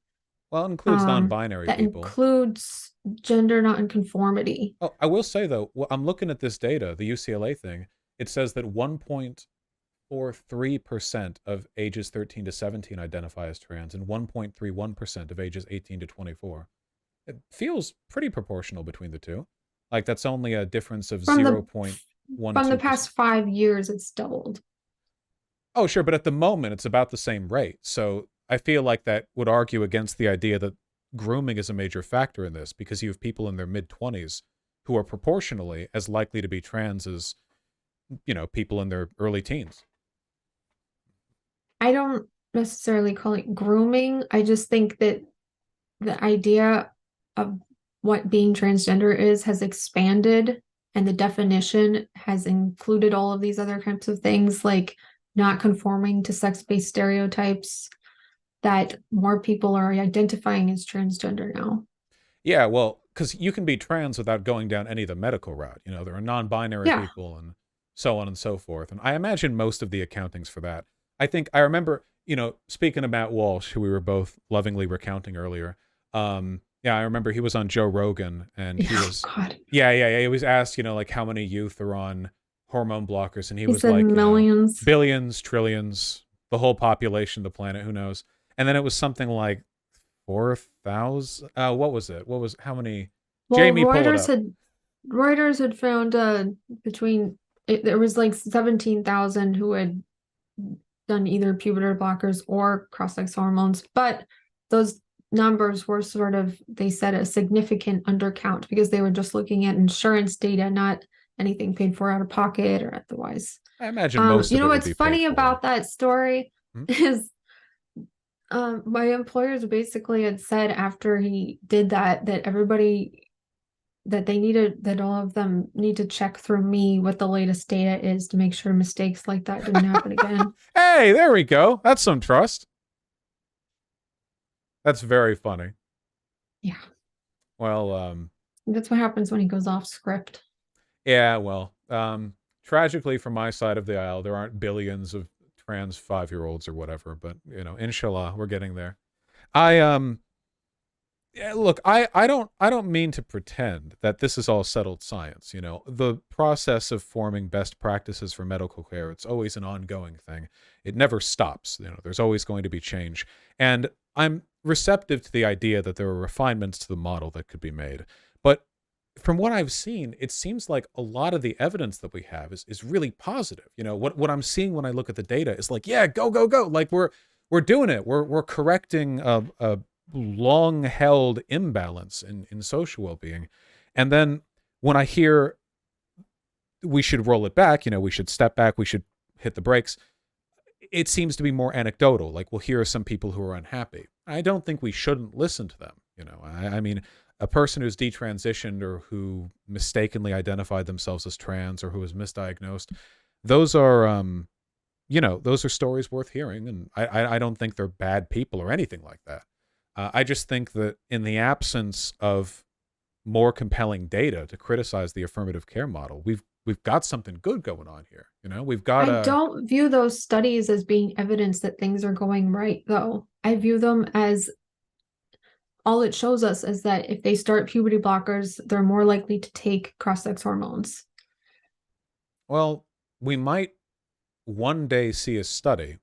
Well, it includes non-binary that people. includes gender nonconformity. Oh, I will say though, I'm looking at this data, the UCLA thing. It says that 1.43% of ages 13 to 17 identify as trans, and 1.31% of ages 18 to 24. It feels pretty proportional between the two. Like that's only a difference of From the 0.1 to from the 2%. past 5 years, it's doubled. Oh, sure, but at the moment it's about the same rate. So I feel like that would argue against the idea that grooming is a major factor in this, because you have people in their mid-20s who are proportionally as likely to be trans as, people in their early teens. I don't necessarily call it grooming. I just think that the idea of what being transgender is has expanded, and the definition has included all of these other kinds of things like not conforming to sex-based stereotypes, that more people are identifying as transgender now. Yeah, well, because you can be trans without going down any of the medical route. There are non-binary Yeah. people and so on and so forth. And I imagine most of the accountings for that. I remember, speaking about Walsh, who we were both lovingly recounting earlier. Yeah, I remember he was on Joe Rogan, and he Oh, was, God. yeah. He was asked, like how many youth are on hormone blockers, and he He was said like, millions. billions, trillions, the whole population of the planet, who knows? And then it was something like 4,000. What was it? How many? Well, Jamie, pull it up. Reuters had found there was like 17,000 who had done either puberty blockers or cross-sex hormones, but those numbers were sort of, they said, a significant undercount because they were just looking at insurance data, not anything paid for out of pocket or otherwise. I imagine most of it would What's be paid funny for. about that story Hmm? is my employers basically had said after he did that everybody that all of them need to check through me what the latest data is to make sure mistakes like that didn't happen again. Hey, there we go. That's some trust. That's very funny. Yeah. Well, That's what happens when he goes off script. yeah, well, tragically from my side of the aisle, there aren't billions of trans 5-year-olds or whatever, but inshallah, we're getting there. Yeah, look, I don't mean to pretend that this is all settled science. The process of forming best practices for medical care, it's always an ongoing thing. It never stops. There's always going to be change. And I'm receptive to the idea that there are refinements to the model that could be made. But from what I've seen, it seems like a lot of the evidence that we have is really positive. What I'm seeing when I look at the data is like, yeah, go, go, go. Like we're doing it. We're correcting a long held imbalance in social well-being. And then when I hear we should roll it back, we should step back, we should hit the brakes, it seems to be more anecdotal. Like, well, here are some people who are unhappy. I don't think we shouldn't listen to them. I mean, a person who's detransitioned or who mistakenly identified themselves as trans or who was misdiagnosed, those are those are stories worth hearing. And I don't think they're bad people or anything like that. I just think that in the absence of more compelling data to criticize the affirmative care model, we've got something good going on here. We've got I don't view those studies as being evidence that things are going right, though. I view them as all it shows us is that if they start puberty blockers, they're more likely to take cross-sex hormones. Well, we might one day see a study,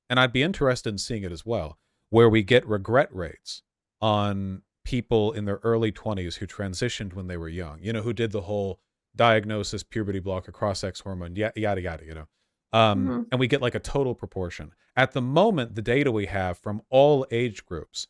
and I'd be interested in seeing it as well, where we get regret rates on people in their early 20s who transitioned when they were young, who did the whole diagnosis, puberty blocker, cross-sex hormone, yada, yada, yada, Mhm. and we get like a total proportion. At the moment, the data we have from all age groups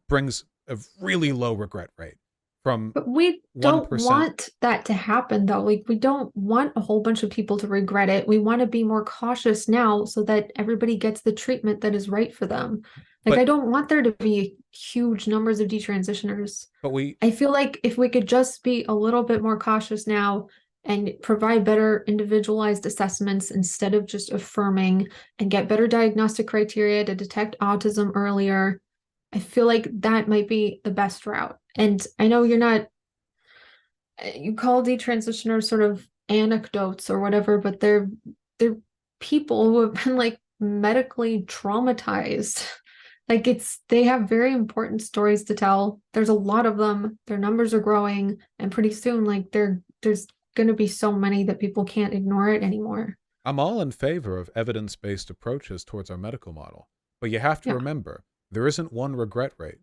brings a really low regret rate from But we don't 1%. want that to happen, though. Like, we don't want a whole bunch of people to regret it. We want to be more cautious now so that everybody gets the treatment that is right for them. Like, I But don't want there to be huge numbers of detransitioners. but we I feel like if we could just be a little bit more cautious now and provide better individualized assessments instead of just affirming, and get better diagnostic criteria to detect autism earlier, I feel like that might be the best route. And I know you're not, you call detransitioners sort of anecdotes or whatever, but they're people who have been like medically traumatized. Like, they have very important stories to tell. There's a lot of them. Their numbers are growing, and pretty soon, like, there's going to be so many that people can't ignore it anymore. I'm all in favor of evidence-based approaches towards our medical model. But you have to Yeah. remember, there isn't one regret rate.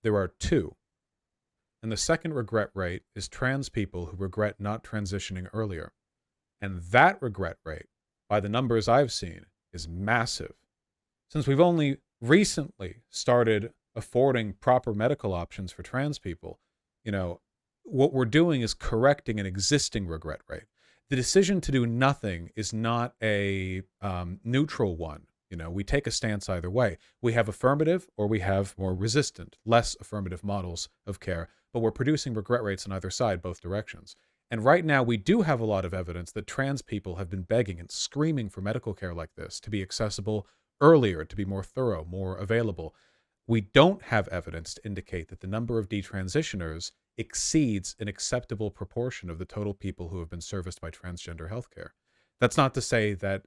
There are two. And the second regret rate is trans people who regret not transitioning earlier. And that regret rate, by the numbers I've seen, is massive. Since we've only recently started affording proper medical options for trans people, what we're doing is correcting an existing regret rate. The decision to do nothing is not a neutral one. We take a stance either way. We have affirmative or we have more resistant, less affirmative models of care, but we're producing regret rates on either side, both directions. And right now, we do have a lot of evidence that trans people have been begging and screaming for medical care like this to be accessible earlier, to be more thorough, more available. We don't have evidence to indicate that the number of detransitioners exceeds an acceptable proportion of the total people who have been serviced by transgender healthcare. That's not to say that,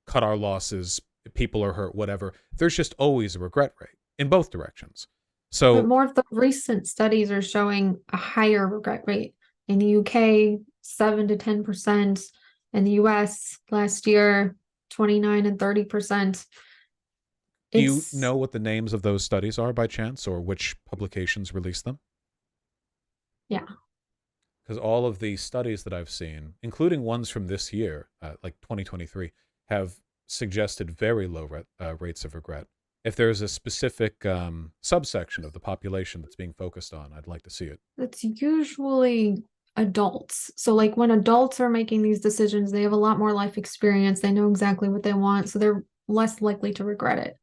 cut our losses, people are hurt, whatever. There's just always a regret rate in both directions. But So more of the recent studies are showing a higher regret rate. In the UK, 7 to 10%. In the US last year, 29 and 30%. do you It's, know what the names of those studies are by chance, or which publications released them? yeah. Because all of the studies that I've seen, including ones from this year, like 2023, have suggested very low rates of regret. If there's a specific subsection of the population that's being focused on, I'd like to see it. It's usually adults. So, like, when adults are making these decisions, they have a lot more life experience. They know exactly what they want, so they're less likely to regret it.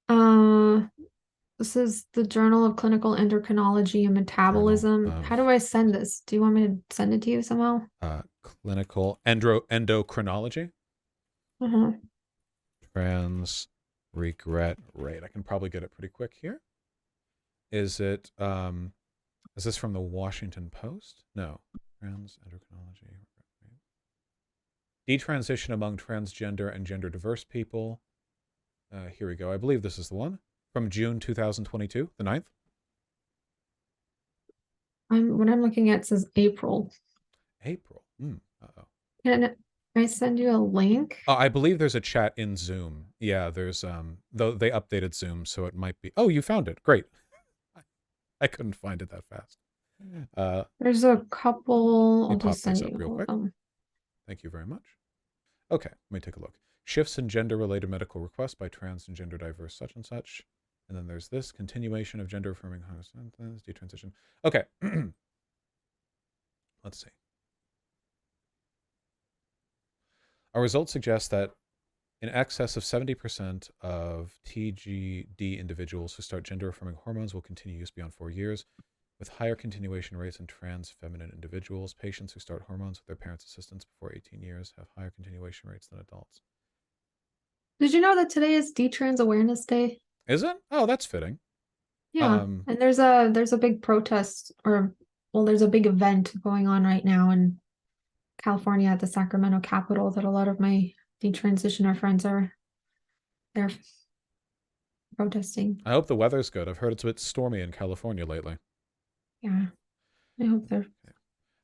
Uh, this is the Journal of Clinical Endocrinology and Journal Metabolism. How do of I send this? Do you want me to send it to you somehow? Clinical Endocrinology. Uh-huh. Trans regret rate. I can probably get it pretty quick here. Is it is this from the Washington Post? No. Trans endocrinology. Detransition among transgender and gender diverse people. Here we go. I believe this is the one from June 2022, the 9th. What I'm looking at says April. April. Uh-oh. Can I send you a link? I believe there's a chat in Zoom. Yeah, there's though they updated Zoom, so it might be. Oh, you found it. Great. I couldn't find it that fast. There's a couple. Let me I'll pop just these send up you real all of quick. them. Thank you very much. Okay, let me take a look. Shifts in gender-related medical requests by trans and gender diverse such and such. And then there's this continuation of gender affirming sentence, detransition. Okay. Let's see. Our results suggest that in excess of 70% of TGD individuals who start gender affirming hormones will continue use beyond 4 years, with higher continuation rates in trans feminine individuals. Patients who start hormones with their parents' assistance before 18 years have higher continuation rates than adults. Did you know that today is Detrans Awareness Day? Is it? Oh, that's fitting. Yeah, and there's a big protest, or, well, there's a big event going on right now in California at the Sacramento Capitol that a lot of my detransitioner friends are there protesting. I hope the weather's good. I've heard it's a bit stormy in California lately. Yeah, I hope they're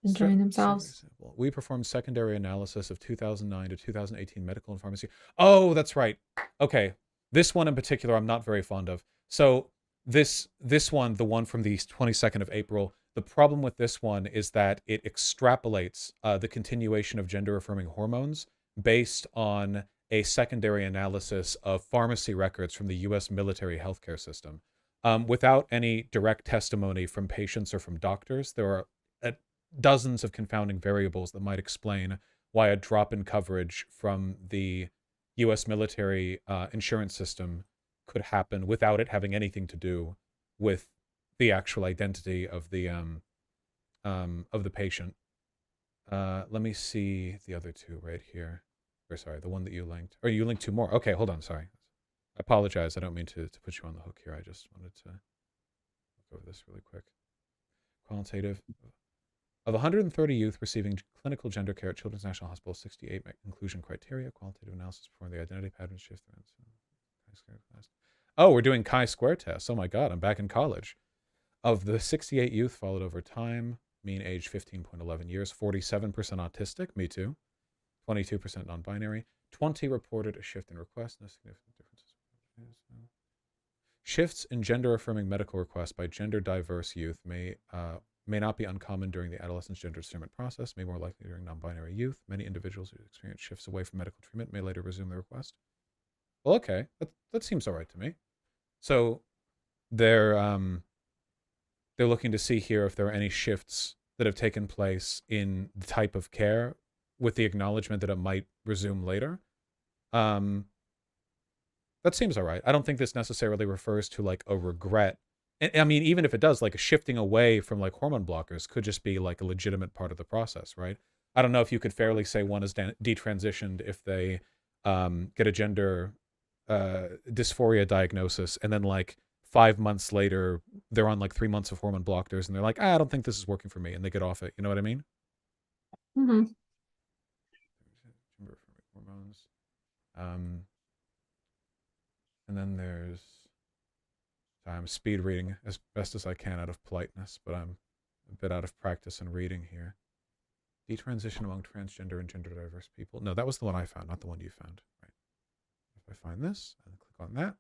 enjoying themselves. We performed secondary analysis of 2009 to 2018 medical and pharmacy. Oh, that's right. Okay. This one in particular, I'm not very fond of. So this one, the one from the 22nd of April, The problem with this one is that it extrapolates the continuation of gender-affirming hormones based on a secondary analysis of pharmacy records from the U.S. military healthcare system. Without any direct testimony from patients or from doctors, there are dozens of confounding variables that might explain why a drop in coverage from the U.S. military insurance system could happen without it having anything to do with the actual identity of the patient. Let me see the other two right here. Or sorry, the one that you linked. Or you linked two more. Okay, hold on. Sorry. I apologize. I don't mean to put you on the hook here. I just wanted to look over this really quick. Qualitative. Of 130 youth receiving clinical gender care at Children's National Hospital, 68 met inclusion criteria. Qualitative analysis before the identity pattern shift. Oh, we're doing chi-square tests. Oh my God, I'm back in college. Of the 68 youth followed over time, mean age 15.11 years, 47% autistic, me too, 22% non-binary, 20 reported a shift in requests, no significant differences. Shifts in gender-affirming medical requests by gender-diverse youth may not be uncommon during the adolescence gender discernment process, may more likely during non-binary youth. Many individuals who experience shifts away from medical treatment may later resume their request. Well, okay, that seems all right to me. So they're looking to see here if there are any shifts that have taken place in the type of care with the acknowledgement that it might resume later. That seems all right. I don't think this necessarily refers to like a regret. I mean, even if it does, like a shifting away from like hormone blockers could just be like a legitimate part of the process, right? I don't know if you could fairly say one is detransitioned if they get a gender dysphoria diagnosis and then like 5 months later they're on like 3 months of hormone blockers and they're like, I don't think this is working for me, and they get off it. You know what I mean? Mm-hmm. Hormones. And then there's, I'm speed reading as best as I can out of politeness, but I'm a bit out of practice in reading here. Detransition among transgender and gender diverse people. No, that was the one I found, not the one you found. Right. If I find this and click on that,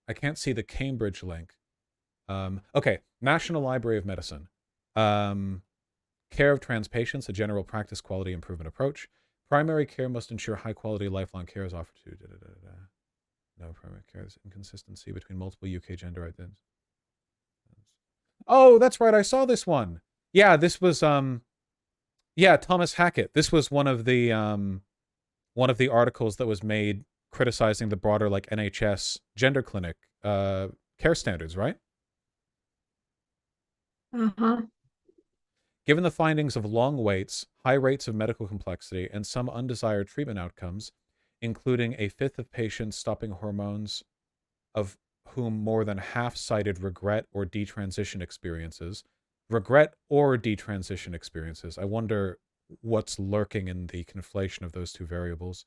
I can't see the Cambridge link. Okay, National Library of Medicine. Care of trans patients, a general practice quality improvement approach. Primary care must ensure high quality lifelong care is offered to. No primary care. There's inconsistency between multiple UK gender identities. Oh, that's right. I saw this one. Yeah, this was yeah, Thomas Hackett. This was one of the articles that was made criticizing the broader like NHS gender clinic care standards, right? Uh-huh. Given the findings of long waits, high rates of medical complexity, and some undesired treatment outcomes, including a fifth of patients stopping hormones, of whom more than half cited regret or detransition experiences. Regret or detransition experiences. I wonder what's lurking in the conflation of those two variables.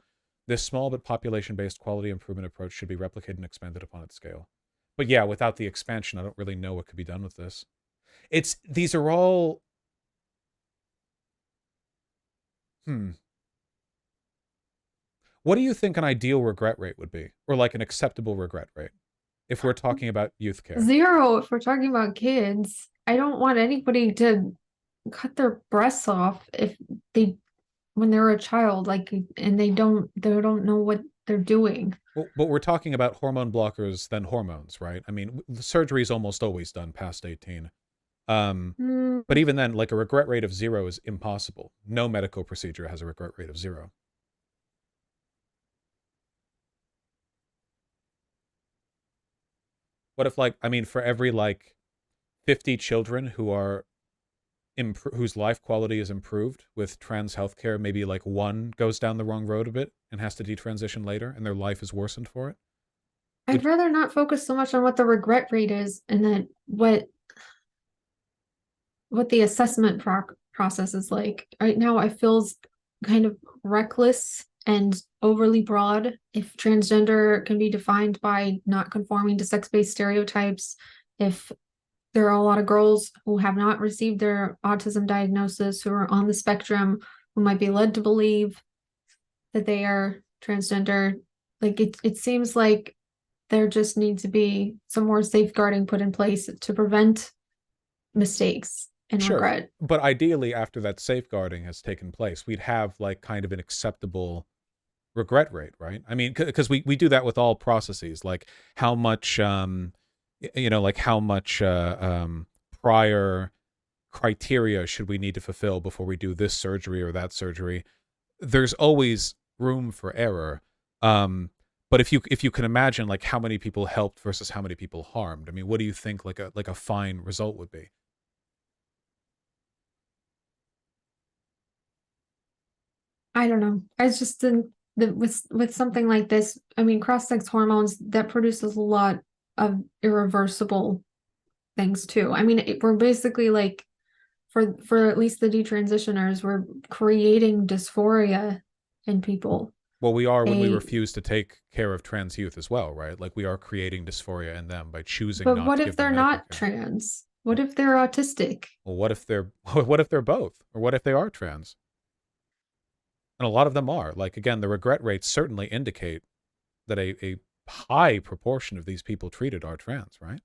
This small but population-based quality improvement approach should be replicated and expanded upon its scale. But yeah, without the expansion, I don't really know what could be done with this. These are all... What do you think an ideal regret rate would be? Or like an acceptable regret rate? If we're talking about youth care. 0 if we're talking about kids. I don't want anybody to cut their breasts off when they're a child, like, and they don't know what they're doing. Well, but we're talking about hormone blockers than hormones, right? I mean, the surgery is almost always done past 18. But even then, like a regret rate of 0 is impossible. No medical procedure has a regret rate of 0. What if, like, I mean, for every like 50 children whose life quality is improved with trans healthcare, maybe like one goes down the wrong road a bit and has to detransition later, and their life is worsened for it? I'd rather not focus so much on what the regret rate is and then what the assessment process is like. Right now, I feel kind of reckless and overly broad. If transgender can be defined by not conforming to sex-based stereotypes, if there are a lot of girls who have not received their autism diagnosis, who are on the spectrum, who might be led to believe that they are transgender, like it seems like there just needs to be some more safeguarding put in place to prevent mistakes and Sure. regret. But ideally, after that safeguarding has taken place, we'd have like kind of an acceptable regret rate, right? I mean, because we do that with all processes, like how much, like how much prior criteria should we need to fulfill before we do this surgery or that surgery. There's always room for error. But if you can imagine like how many people helped versus how many people harmed, I mean, what do you think like a fine result would be? I don't know. I just think that with something like this, I mean, cross-sex hormones that produces a lot of irreversible things too. I mean, we're basically like for at least the detransitioners, we're creating dysphoria in people. Well, we are when we A refuse to take care of trans youth as well, right? Like we are creating dysphoria in them by choosing But not what to if give them they're medical not care. trans? What if they're autistic? Well, what if they're what if they're both? Or what if they are trans? And a lot of them are. Like again, the regret rates certainly indicate that a high proportion of these people treated are trans, right?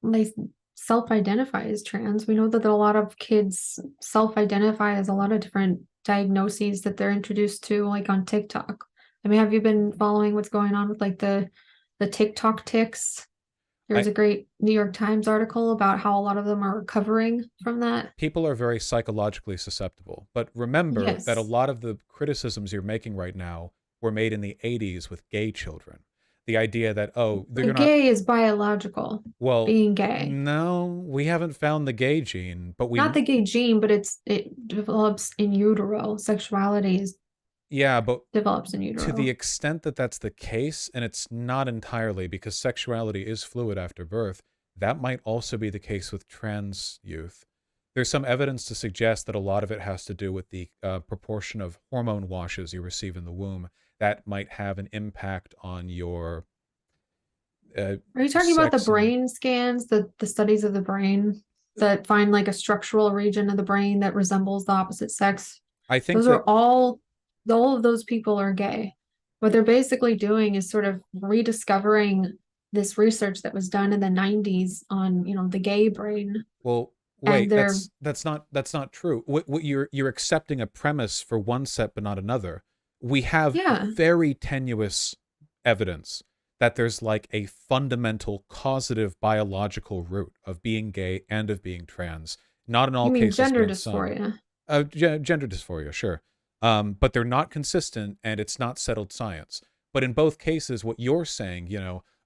They self-identify as trans. We know that a lot of kids self-identify as a lot of different diagnoses that they're introduced to, like on TikTok. I mean, have you been following what's going on with like the TikTok ticks? There was I a great New York Times article about how a lot of them are recovering from that. People are very psychologically susceptible. But remember that a Yes. lot of the criticisms you're making right now were made in the 80s with gay children. The idea that, oh, they're But not, gay is biological, well, being gay. no, we haven't found the gay gene, but Not the gay gene, but it develops in utero. Sexuality is yeah, but develops in to the utero. extent that that's the case, and it's not entirely because sexuality is fluid after birth, that might also be the case with trans youth. There's some evidence to suggest that a lot of it has to do with the proportion of hormone washes you receive in the womb that might have an impact on your uh, Are you talking about the sex. And brain scans, the studies of the brain that find like a structural region of the brain that resembles the opposite sex? I think Those are that, all of those people are gay. What they're basically doing is sort of rediscovering this research that was done in the 90s on, the gay brain. well, And wait, they're, that's not true. What you're accepting a premise for one set but not another. We have yeah, very tenuous evidence that there's like a fundamental causative biological root of being gay and of being trans. Not in all you mean cases, but gender in some. dysphoria. Gender dysphoria, sure. But they're not consistent and it's not settled science. But in both cases, what you're saying,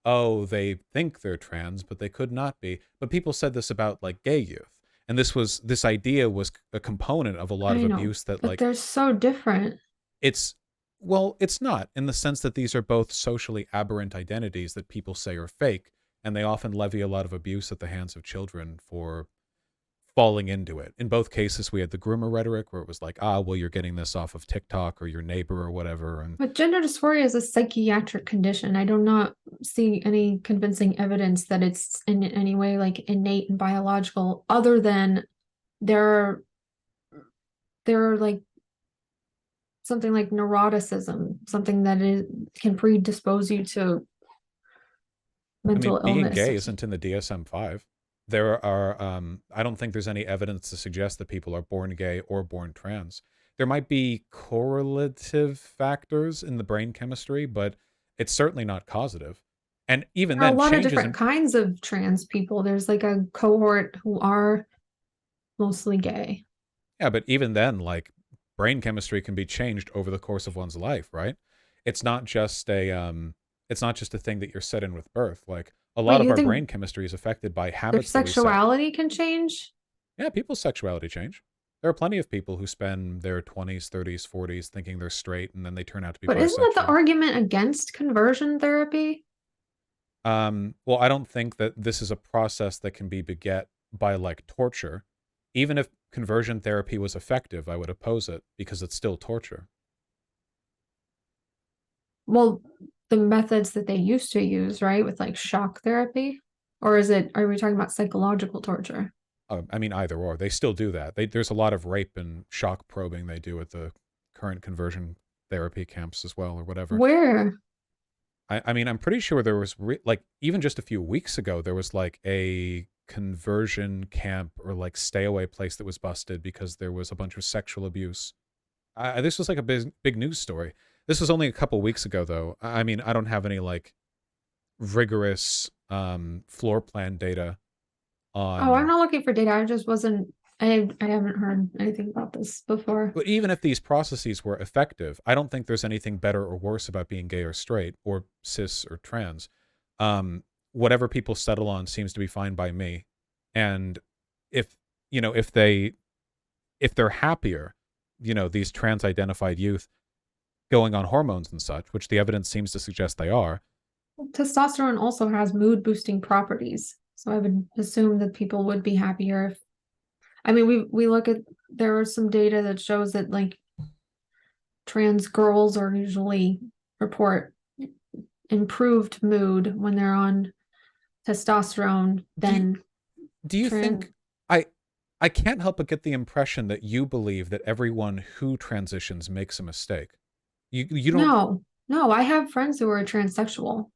oh, they think they're trans, but they could not be. But people said this about like gay youth. And this idea was a component of a lot of I know, abuse that but like they're so different. it's well, it's not in the sense that these are both socially aberrant identities that people say are fake, and they often levy a lot of abuse at the hands of children for falling into it. In both cases, we had the groomer rhetoric where it was like, well, you're getting this off of TikTok or your neighbor or whatever. And But gender dysphoria is a psychiatric condition. I do not see any convincing evidence that it's in any way like innate and biological, other than there are there are like something like neuroticism, something that can predispose you to I mean, mental being illness. gay isn't in the DSM-5. There are, I don't think there's any evidence to suggest that people are born gay or born trans. There might be correlative factors in the brain chemistry, but it's certainly not causative. And even There are a then, lot of changes different in, kinds of trans people. There's like a cohort who are mostly gay. yeah, but even then, like brain chemistry can be changed over the course of one's life, right? It's not just it's not just a thing that you're set in with birth. Like a Wait, lot of you our think brain chemistry is affected by their habits that we set. sexuality can change? Yeah, people's sexuality change. There are plenty of people who spend their 20s, 30s, 40s thinking they're straight and then they turn out to be But isn't that the bisexual. argument against conversion therapy? Well, I don't think that this is a process that can be beget by like torture. Even if conversion therapy was effective, I would oppose it because it's still torture. Well, the methods that they used to use, right, with like shock therapy? Or are we talking about psychological torture? I mean, either or. They still do that. There's a lot of rape and shock probing they do at the current conversion therapy camps as well, or whatever. Where? I mean, I'm pretty sure there was like even just a few weeks ago, there was like a conversion camp or like stay away place that was busted because there was a bunch of sexual abuse. This was like a big news story. This was only a couple weeks ago, though. I mean, I don't have any like rigorous floor plan data Oh, I'm on. not looking for data. I just wasn't. I haven't heard anything about this before. But even if these processes were effective, I don't think there's anything better or worse about being gay or straight or cis or trans. Whatever people settle on seems to be fine by me. And if you know if they're happier, these trans identified youth going on hormones and such, which the evidence seems to suggest they are. Testosterone also has mood boosting properties, so I would assume that people would be happier if. I mean, we look at there are some data that shows that like trans girls are usually report improved mood when they're on testosterone Do you, than do you trans. think I can't help but get the impression that you believe that everyone who transitions makes a mistake. You don't. No, no, I have friends who are transsexual,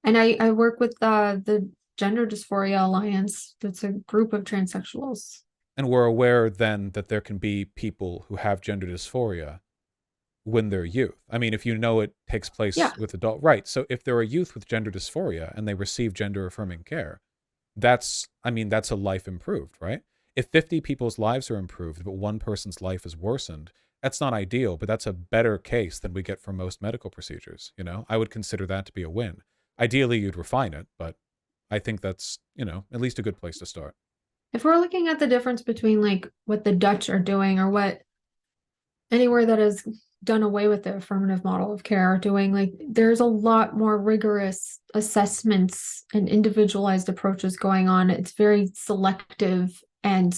and I work with the Gender Dysphoria Alliance. That's a group of transsexuals. And we're aware then that there can be people who have gender dysphoria when they're youth. I mean, if you know it takes Yeah, place with adult, right? So if there are youth with gender dysphoria and they receive gender affirming care, I mean, that's a life improved, right? If 50 people's lives are improved, but one person's life is worsened, that's not ideal, but that's a better case than we get from most medical procedures. I would consider that to be a win. Ideally, you'd refine it, but I think that's, at least a good place to start. if we're looking at the difference between like what the Dutch are doing or what anywhere that has done away with the affirmative model of care are doing, like there's a lot more rigorous assessments and individualized approaches going on. It's very selective, and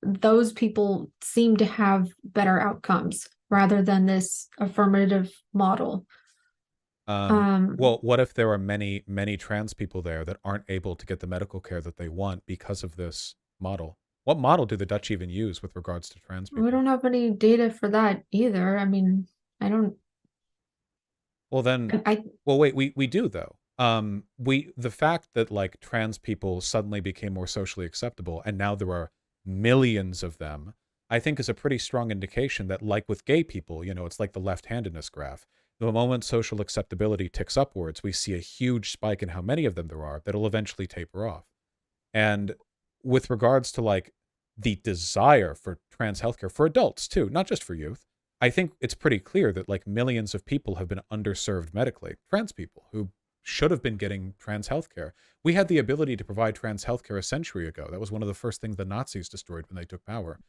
those people seem to have better outcomes rather than this affirmative model. Well, what if there are many, many trans people there that aren't able to get the medical care that they want because of this model? What model do the Dutch even use with regards to trans We people? don't have any data for that either. I mean, I don't, Well, then, I well, wait, we do though. The fact that like trans people suddenly became more socially acceptable and now there are millions of them, I think is a pretty strong indication that like with gay people, it's like the left-handedness graph. The moment social acceptability ticks upwards, we see a huge spike in how many of them there are that'll eventually taper off. And with regards to like the desire for trans healthcare for adults too, not just for youth, I think it's pretty clear that like millions of people have been underserved medically, trans people who should have been getting trans healthcare. We had the ability to provide trans healthcare a century ago. That was one of the first things the Nazis destroyed when they took power.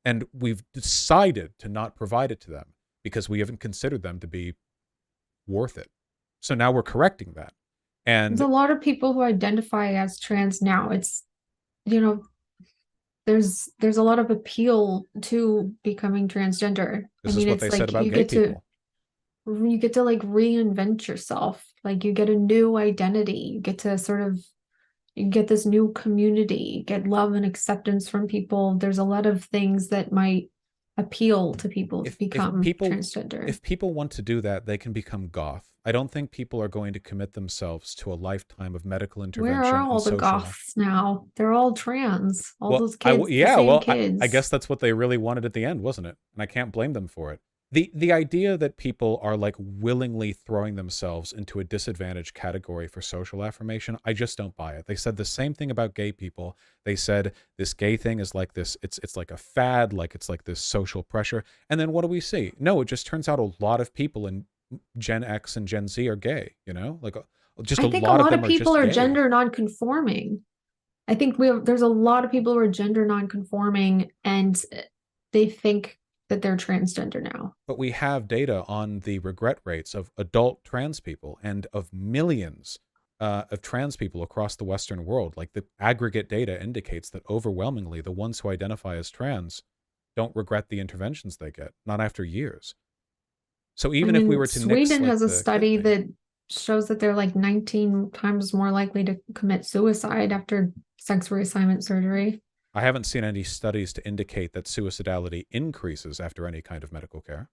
And we've decided to not provide it to them because we haven't considered them to be worth it. So now we're correcting that. there's And a lot of people who identify as trans now. It's, you know, there's a lot of appeal to becoming transgender. I this is mean, what they it's said like about gay people. you get to like reinvent yourself. Like you get a new identity. You get to sort of you get this new community, you get love and acceptance from people. There's a lot of things that might appeal to people to If become people transgender. if people want to do that, they can become goth. I don't think people are going to commit themselves to a lifetime of medical Where are intervention and all the social. goths now? They're all trans. All Well, those kids, the yeah, same well, I kids. guess that's what they really wanted at the end, wasn't it? And I can't blame them for it. The idea that people are like willingly throwing themselves into a disadvantaged category for social affirmation, I just don't buy it. They said the same thing about gay people. They said this gay thing is like this, it's like a fad, like it's like this social pressure. And then what do we see? No, it just turns out a lot of people in Gen X and Gen Z are gay, like just I a think a lot of lot of them are people just are gay. gender non-conforming. I think there's a lot of people who are gender non-conforming and they think that they're transgender now. But we have data on the regret rates of adult trans people and of millions of trans people across the Western world. Like the aggregate data indicates that overwhelmingly the ones who identify as trans don't regret the interventions they get, not after years. So I even if we mean, were to nix Sweden like has a the kid study thing, that shows that they're like 19 times more likely to commit suicide after sex reassignment surgery. I haven't seen any studies to indicate that suicidality increases after any kind of medical care.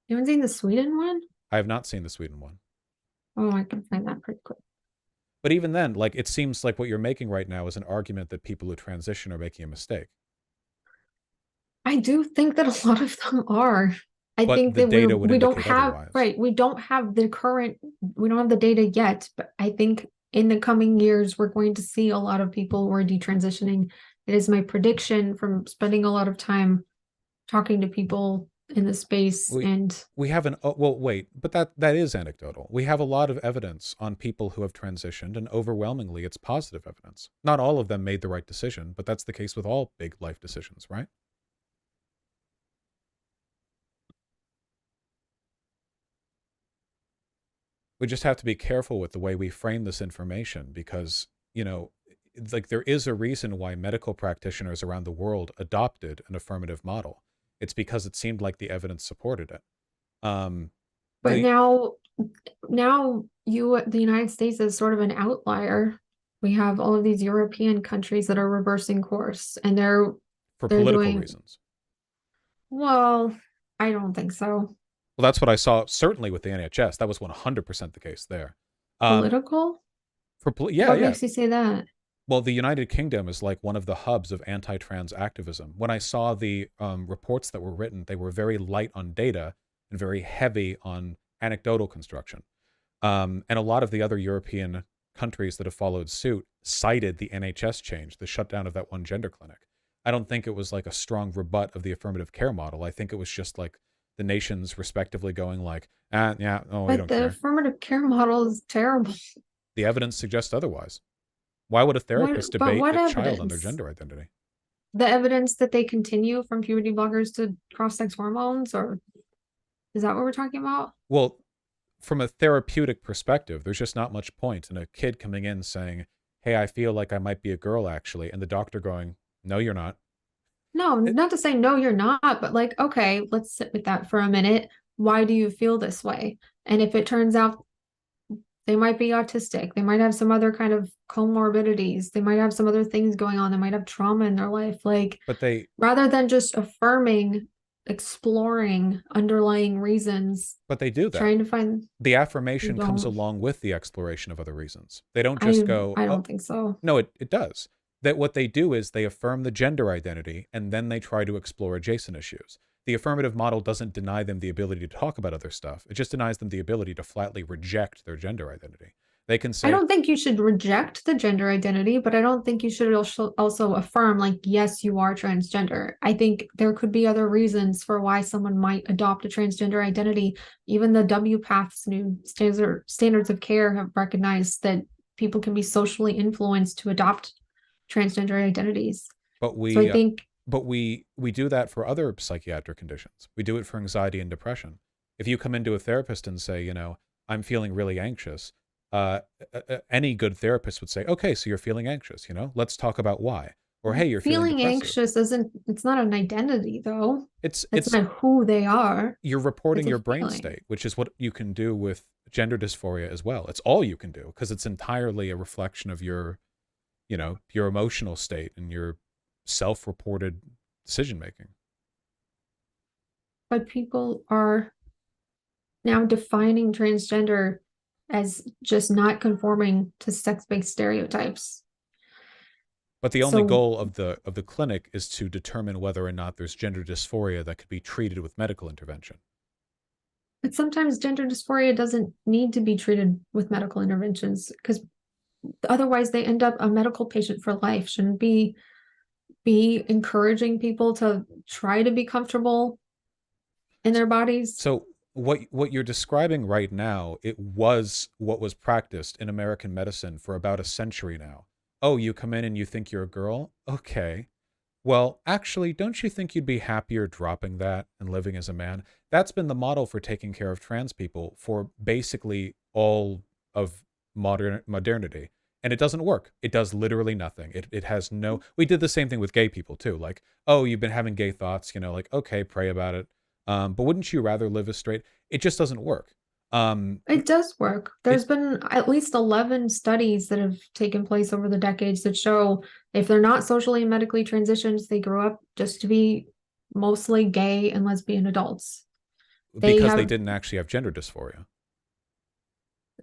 You haven't seen the Sweden one? I have not seen the Sweden one. Oh, I can find that pretty quick. But even then, like, it seems like what you're making right now is an argument that people who transition are making a mistake. I do think that a lot of them are. I But think the that data would we don't indicate have, otherwise. right, we don't have the data yet, but I think in the coming years we're going to see a lot of people who are detransitioning. It is my prediction from spending a lot of time talking to people in the space. We And we have an well, wait, but that is anecdotal. We have a lot of evidence on people who have transitioned, and overwhelmingly it's positive evidence. Not all of them made the right decision, but that's the case with all big life decisions, right? We just have to be careful with the way we frame this information because, you know, like there is a reason why medical practitioners around the world adopted an affirmative model. It's because it seemed like the evidence supported it. Um, but the now the United States is sort of an outlier. We have all of these European countries that are reversing course, and For they're political doing reasons. well. I don't think so. Well, that's what I saw certainly with the NHS. That was 100% the case there. Um, Political? yeah, What yeah. makes you say that? Well, the United Kingdom is like one of the hubs of anti-trans activism. When I saw the reports that were written, they were very light on data and very heavy on anecdotal construction. And a lot of the other European countries that have followed suit cited the NHS change, the shutdown of that one gender clinic. I don't think it was like a strong rebut of the affirmative care model. I think it was just like the nations respectively going like, ah, yeah, no, we But don't the care. affirmative care model is terrible. The evidence suggests otherwise. Why would a therapist But debate what a child on their evidence? gender identity? The evidence that they continue from puberty blockers to cross-sex hormones, or is that what we're talking about? Well, from a therapeutic perspective, there's just not much point in a kid coming in saying, hey, I feel like I might be a girl actually, and the doctor going, no, you're not. No, It, not to say no, you're not, but like, okay, let's sit with that for a minute. Why do you feel this way? And if it turns out they might be autistic, they might have some other kind of comorbidities, they might have some other things going on, they might have trauma in their life. Like, but they rather than just affirming, exploring underlying reasons, but they do that. trying to find, The you affirmation comes don't. along with the exploration of other reasons. They don't I just go, I oh, don't think so. no, it does. That what they do is they affirm the gender identity and then they try to explore adjacent issues. The affirmative model doesn't deny them the ability to talk about other stuff. It just denies them the ability to flatly reject their gender identity. They can I say, don't think you should reject the gender identity, but I don't think you should also affirm, like, yes, you are transgender. I think there could be other reasons for why someone might adopt a transgender identity. Even the WPATH's new standards of care have recognized that people can be socially influenced to adopt transgender identities. but So I we think we do that for other psychiatric conditions. We do it for anxiety and depression. If you come into a therapist and say, you know, I'm feeling really anxious, any good therapist would say, okay, so you're feeling anxious, you know, let's talk about why. Or hey, you're feeling feeling depressive. anxious it's not an identity though. It's It's not who they are. you're It's reporting a your brain feeling. state, which is what you can do with gender dysphoria as well. It's all you can do because it's entirely a reflection of your, you know, your emotional state and your self-reported decision making. But people are now defining transgender as just not conforming to sex-based stereotypes. But the only So, goal of the clinic is to determine whether or not there's gender dysphoria that could be treated with medical intervention. but sometimes gender dysphoria doesn't need to be treated with medical interventions because otherwise they end up a medical patient for life. Shouldn't be encouraging people to try to be comfortable in their bodies? So what you're describing right now, it was what was practiced in American medicine for about a century now. Oh, you come in and you think you're a girl? Okay. Well, actually, don't you think you'd be happier dropping that and living as a man? That's been the model for taking care of trans people for basically all of modernity. And it doesn't work. It does literally nothing. It has no. We did the same thing with gay people too. Like, oh, you've been having gay thoughts, you know, like, okay, pray about it. But wouldn't you rather live as straight? It just doesn't work. It does work. There's It been at least 11 studies that have taken place over the decades that show if they're not socially and medically transitioned, they grow up just to be mostly gay and lesbian adults. They because they have, didn't actually have gender dysphoria.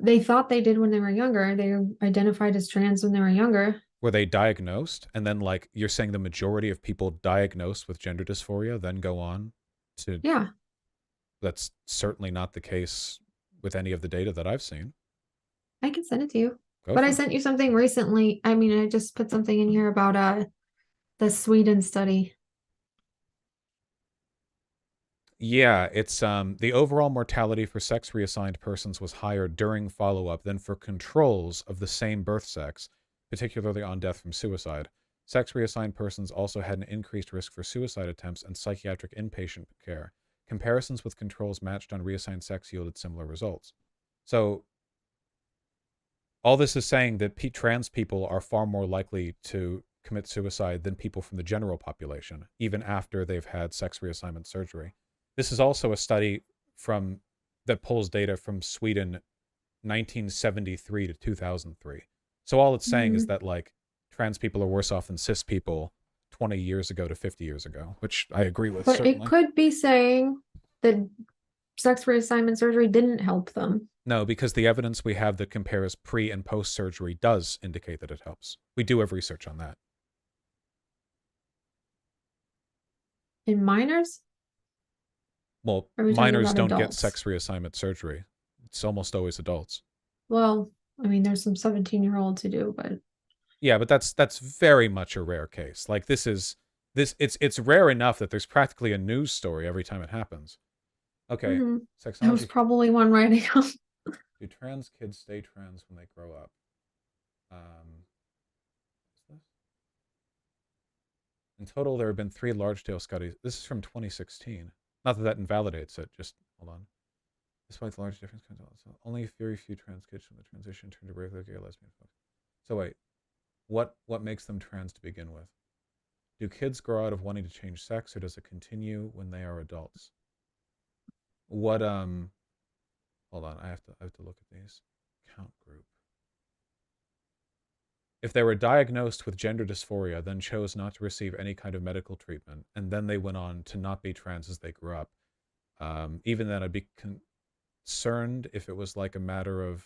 They thought they did when they were younger. They identified as trans when they were younger. Were they diagnosed? And then, like, you're saying the majority of people diagnosed with gender dysphoria then go on to. Yeah, That's certainly not the case with any of the data that I've seen. I can send it to you. Go But I for it. sent you something recently. I mean, I just put something in here about the Sweden study. Yeah, it's the overall mortality for sex reassigned persons was higher during follow-up than for controls of the same birth sex, particularly on death from suicide. Sex reassigned persons also had an increased risk for suicide attempts and psychiatric inpatient care. Comparisons with controls matched on reassigned sex yielded similar results. So all this is saying that trans people are far more likely to commit suicide than people from the general population, even after they've had sex reassignment surgery. This is also a study from that pulls data from Sweden 1973 to 2003. So all it's saying is Mhm. that, like, trans people are worse off than cis people 20 years ago to 50 years ago, which I agree with, But it certainly. could be saying that sex reassignment surgery didn't help them. No, because the evidence we have that compares pre and post surgery does indicate that it helps. We do have research on that. In minors? Well, Or are we talking minors about don't get adults? sex reassignment surgery. It's almost always adults. Well, I mean, there's some 17-year-olds who do, but Yeah, but that's very much a rare case. Like, it's rare enough that there's practically a news story every time it happens. Okay, there was sexology. probably one writing up. Do trans kids stay trans when they grow up? Um, in total, there have been 3 large-scale studies. This is from 2016. Not that that invalidates it. Just hold on. Despite the large difference, only very few trans kids from the transition turn to regular gay or lesbian folks. So wait, what makes them trans to begin with? Do kids grow out of wanting to change sex, or does it continue when they are adults? What hold on, I have to look at these. Count group. If they were diagnosed with gender dysphoria, then chose not to receive any kind of medical treatment, and then they went on to not be trans as they grew up, even then I'd be concerned if it was like a matter of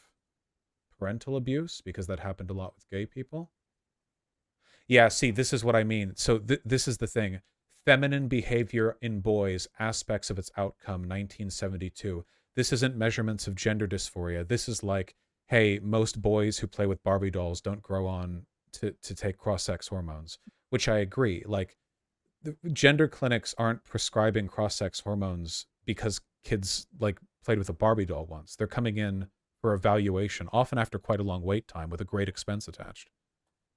parental abuse, because that happened a lot with gay people. Yeah, see, this is what I mean. So this is the thing. Feminine behavior in boys, aspects of its outcome, 1972. This isn't measurements of gender dysphoria. This is like, hey, most boys who play with Barbie dolls don't grow on to take cross-sex hormones, which I agree. Like, the gender clinics aren't prescribing cross-sex hormones because kids, like, played with a Barbie doll once. They're coming in for evaluation, often after quite a long wait time with a great expense attached.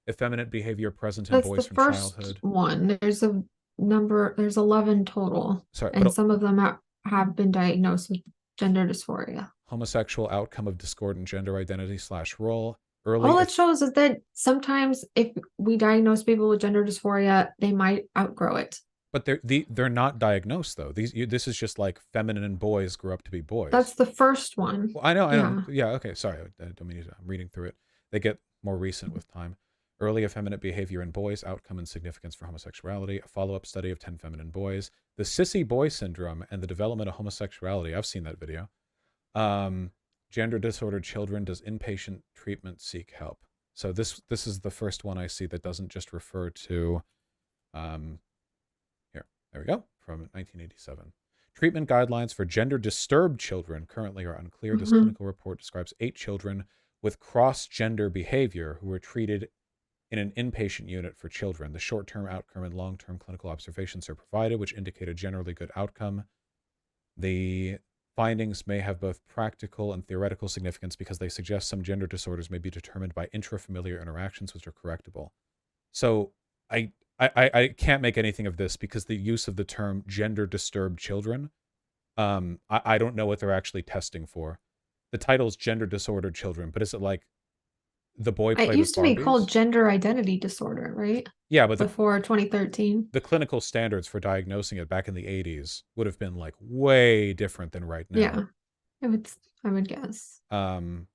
Effeminate behavior present in That's the boys from first childhood. one. There's 11 total, Sorry, and but some of them have been diagnosed with gender dysphoria. homosexual outcome of discordant gender identity slash role. Early. All it shows is that sometimes if we diagnose people with gender dysphoria, they might outgrow it. But they're not diagnosed though. This is just like feminine boys grew up to be boys. That's the first one. Well, I know. Yeah. Yeah. Okay. Sorry. I don't mean to. I'm reading through it. They get more recent with time. Early effeminate behavior in boys, outcome and significance for homosexuality. A follow-up study of 10 feminine boys. The Cissy Boy syndrome and the development of homosexuality. I've seen that video. Gender disordered children. Does inpatient treatment seek help? So this is the first one I see that doesn't just refer to. Here, there we go, from 1987. Treatment guidelines for gender disturbed children currently are unclear. This clinical report describes 8 children with cross-gender behavior who were treated in an inpatient unit for children. The short-term outcome and long-term clinical observations are provided, which indicate a generally good outcome. The findings may have both practical and theoretical significance because they suggest some gender disorders may be determined by intrafamiliar interactions, which are correctable. So I can't make anything of this because the use of the term gender disturbed children, I don't know what they're actually testing for. The title is gender disordered children, but is it like the boy It played with used to be called Barbies? gender identity disorder, right? Yeah, but Before 2013. the clinical standards for diagnosing it back in the 80s would have been like way different than right now. Yeah. I would guess. Psychosexual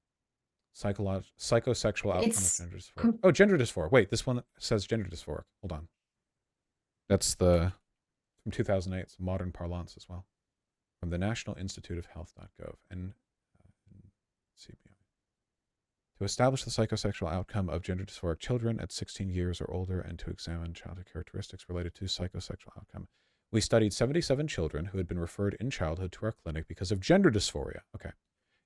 outcome of It's gender dysphoria. Oh, gender dysphoria. Wait, this one says gender dysphoria. Hold on. That's the from 2008. It's modern parlance as well. From the National Institute of Health.gov and CBI. to establish the psychosexual outcome of gender dysphoric children at 16 years or older and to examine childhood characteristics related to psychosexual outcome. We studied 77 children who had been referred in childhood to our clinic because of gender dysphoria. Okay.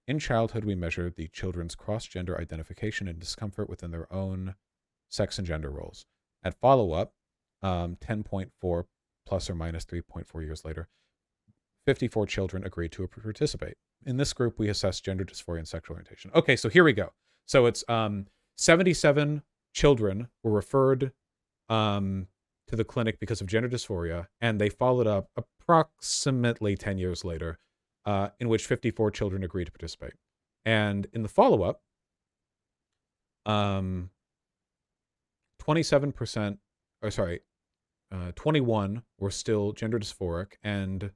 In childhood, we measured the children's cross-gender identification and discomfort within their own sex and gender roles. At follow-up, 10.4 plus or minus 3.4 years later, 54 children agreed to participate. In this group, we assessed gender dysphoria and sexual orientation. Okay, so here we go. So it's 77 children were referred to the clinic because of gender dysphoria, and they followed up approximately 10 years later, in which 54 children agreed to participate. And in the follow-up, 27%, 21 were still gender dysphoric, and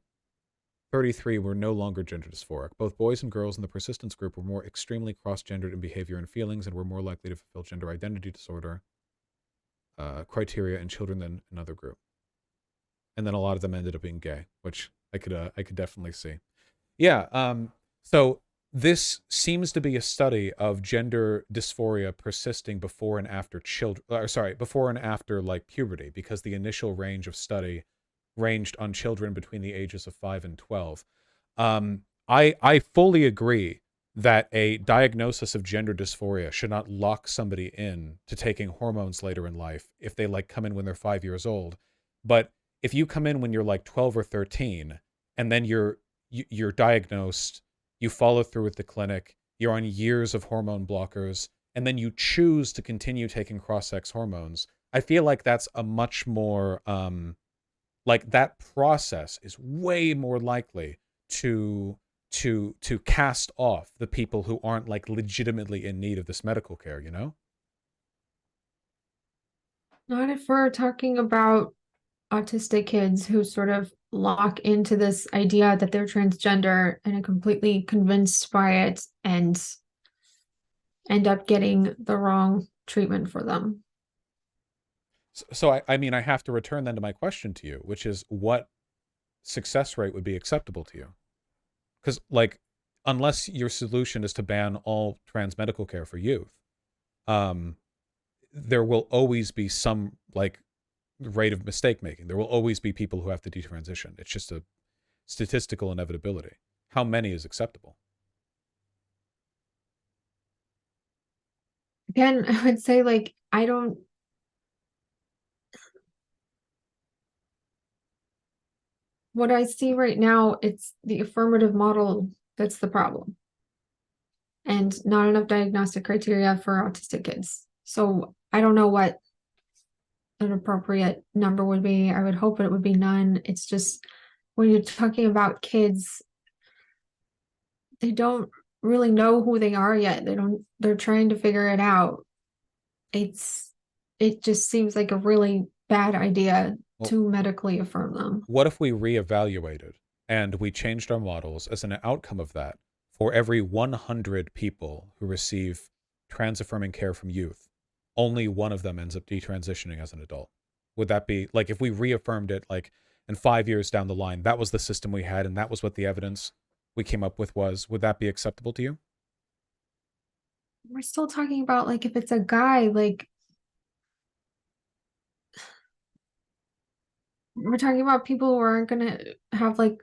33 were no longer gender dysphoric. Both boys and girls in the persistence group were more extremely cross-gendered in behavior and feelings and were more likely to fulfill gender identity disorder criteria in children than another group. And then a lot of them ended up being gay, which I could definitely see. Yeah, so this seems to be a study of gender dysphoria persisting before and after before and after like puberty, because the initial range of study ranged on children between the ages of 5 and 12. I fully agree that a diagnosis of gender dysphoria should not lock somebody in to taking hormones later in life if they like come in when they're 5 years old. But if you come in when you're like 12 or 13 and then you're diagnosed, you follow through with the clinic, you're on years of hormone blockers, and then you choose to continue taking cross-sex hormones, I feel like that's a much more like that process is way more likely to cast off the people who aren't like legitimately in need of this medical care, you know? Not if we're talking about autistic kids who sort of lock into this idea that they're transgender and are completely convinced by it and end up getting the wrong treatment for them. So I mean, I have to return then to my question to you, which is what success rate would be acceptable to you? Because like, unless your solution is to ban all trans medical care for youth, there will always be some like rate of mistake making. There will always be people who have to detransition. It's just a statistical inevitability. How many is acceptable? Again, I would say like what I see right now, it's the affirmative model that's the problem. And not enough diagnostic criteria for autistic kids. So I don't know what an appropriate number would be. I would hope it would be none. It's just when you're talking about kids, they don't really know who they are yet. They're trying to figure it out. It just seems like a really bad idea to medically affirm them. What if we reevaluated and we changed our models as an outcome of that? For every 100 people who receive trans-affirming care from youth, only one of them ends up detransitioning as an adult. Would that be, like, if we reaffirmed it, like, in 5 years down the line, that was the system we had and that was what the evidence we came up with was, would that be acceptable to you? We're still talking about, like, if it's a guy, like, we're talking about people who aren't gonna have, like,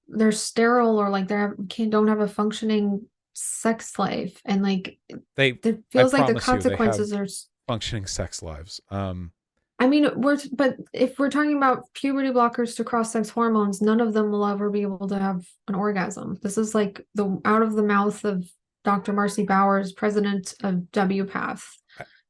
they're sterile or, like, don't have a functioning sex life, and, like, it feels like the consequences are functioning sex lives. I mean, but if we're talking about puberty blockers to cross-sex hormones, none of them will ever be able to have an orgasm. This is like out of the mouth of Dr. Marcy Bowers, president of WPATH.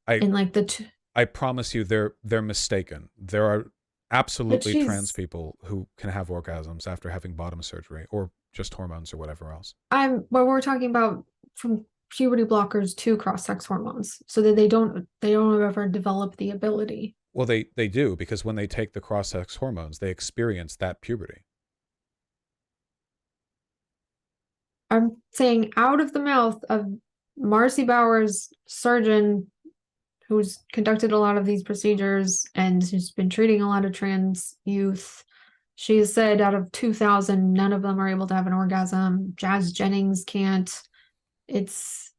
I promise you, they're mistaken. There are absolutely trans people who can have orgasms after having bottom surgery or just hormones or whatever else. But we're talking about from puberty blockers to cross-sex hormones, so that they don't ever develop the ability. Well, they do, because when they take the cross-sex hormones, they experience that puberty. I'm saying out of the mouth of Marcy Bowers, surgeon who's conducted a lot of these procedures and who's been treating a lot of trans youth. She has said out of 2,000, none of them are able to have an orgasm. Jazz Jennings can't. It's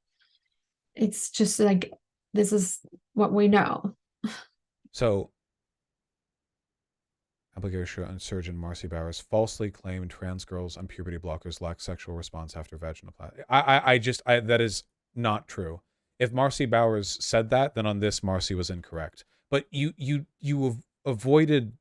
it's just like, this is what we know. So, applicator and surgeon Marcy Bowers falsely claimed trans girls on puberty blockers lack sexual response after vaginoplasty. That is not true. If Marcy Bowers said that, then on this Marcy was incorrect. But you avoided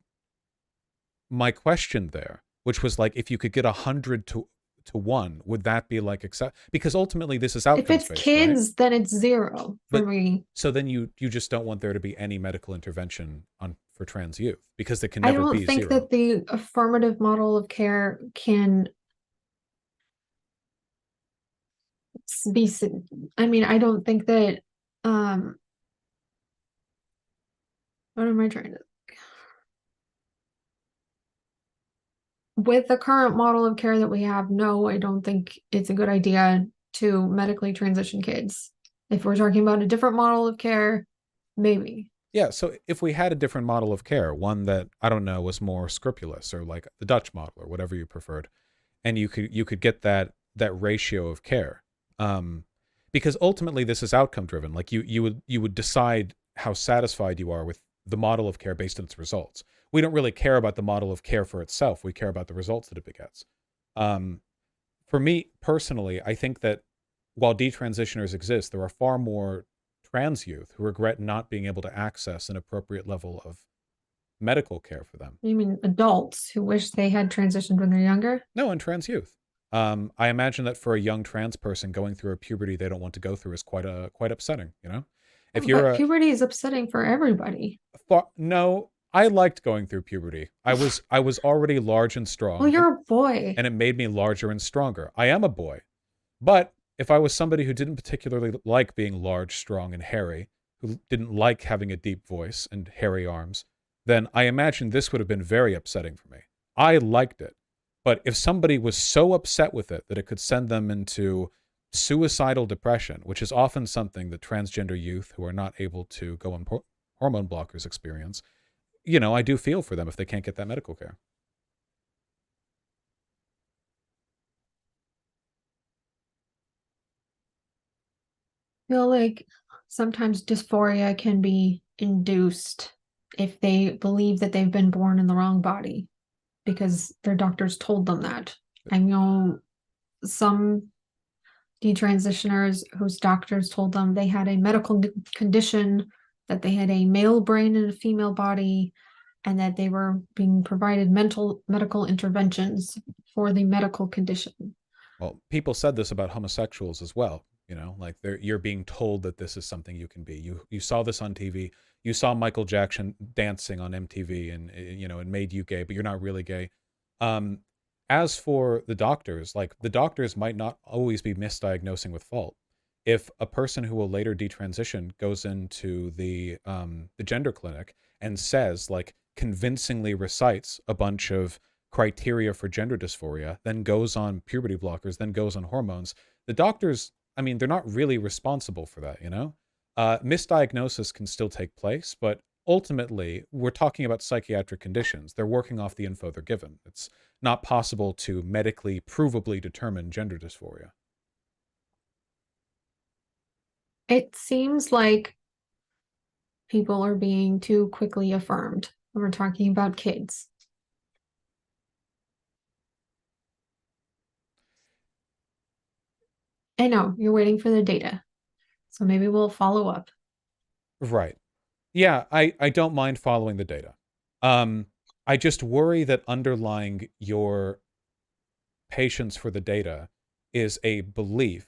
my question there, which was like, if you could get 100 to 1, would that be like accept? Because ultimately this is If outcomes it's based, kids, right? then it's 0 for But me. so then you just don't want there to be any medical intervention on for trans youth because it can I never don't be think 0. that the affirmative model of care can be, I mean, I don't think that, what am I trying to, with the current model of care that we have, no, I don't think it's a good idea to medically transition kids. If we're talking about a different model of care, maybe. Yeah, so if we had a different model of care, one that I don't know was more scrupulous or like the Dutch model or whatever you preferred, and you could get that ratio of care, because ultimately this is outcome driven. Like you would decide how satisfied you are with the model of care based on its results. We don't really care about the model of care for itself. We care about the results that it begets. Um, for me personally, I think that while detransitioners exist, there are far more trans youth who regret not being able to access an appropriate level of medical care for them. You mean adults who wish they had transitioned when they're younger? No, and trans youth. I imagine that for a young trans person going through a puberty they don't want to go through is quite upsetting. You know, if you're But puberty is upsetting for everybody. no, I liked going through puberty. I was already large and Well, strong, you're a boy. and it made me larger and stronger. I am a boy, but if I was somebody who didn't particularly like being large, strong, and hairy, who didn't like having a deep voice and hairy arms, then I imagine this would have been very upsetting for me. I liked it. But if somebody was so upset with it that it could send them into suicidal depression, which is often something that transgender youth who are not able to go on hormone blockers experience, I do feel for them if they can't get that medical care. I feel like sometimes dysphoria can be induced if they believe that they've been born in the wrong body because their doctors told them that. I know some detransitioners whose doctors told them they had a medical condition, that they had a male brain and a female body, and that they were being provided medical interventions for the medical condition. Well, people said this about homosexuals as well. Like you're being told that this is something you can be. You saw this on TV. You saw Michael Jackson dancing on MTV, and it made you gay, but you're not really gay. Um, as for the doctors, like the doctors might not always be misdiagnosing with fault. If a person who will later detransition goes into the gender clinic and says, like, convincingly recites a bunch of criteria for gender dysphoria, then goes on puberty blockers, then goes on hormones, the doctors, I mean, they're not really responsible for that. Misdiagnosis can still take place, but ultimately, we're talking about psychiatric conditions. They're working off the info they're given. It's not possible to medically provably determine gender dysphoria. It seems like people are being too quickly affirmed when we're talking about kids. I know you're waiting for the data, so maybe we'll follow up. Right. Yeah, I don't mind following the data. I just worry that underlying your patience for the data is a belief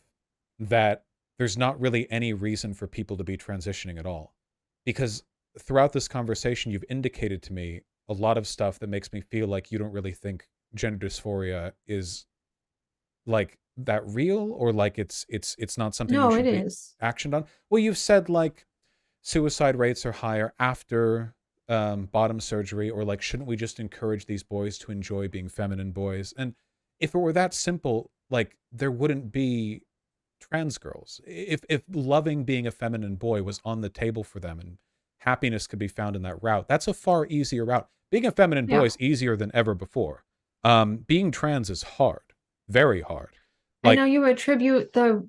that there's not really any reason for people to be transitioning at all. Because throughout this conversation, you've indicated to me a lot of stuff that makes me feel like you don't really think gender dysphoria is like that real, or like it's not something you No, it should be is. actioned on. Well, you've said like suicide rates are higher after bottom surgery, or like, shouldn't we just encourage these boys to enjoy being feminine boys? And if it were that simple, like, there wouldn't be trans girls. If loving being a feminine boy was on the table for them and happiness could be found in that route, that's a far easier route. Being a feminine boy Yeah. is easier than ever before. Being trans is hard, very hard. I know Like, you attribute the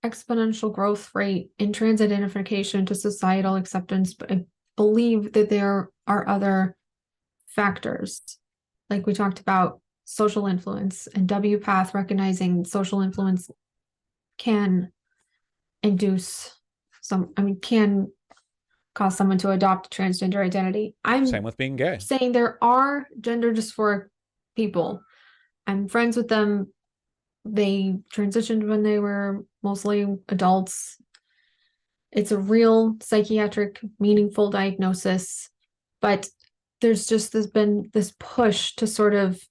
exponential growth rate in trans identification to societal acceptance, but I believe that there are other factors. Like we talked about social influence and WPATH recognizing social influence can induce can cause someone to adopt a transgender identity. I'm Same with being gay. saying there are gender dysphoric people. I'm friends with them. They transitioned when they were mostly adults. It's a real psychiatric, meaningful diagnosis, but there's been this push to sort of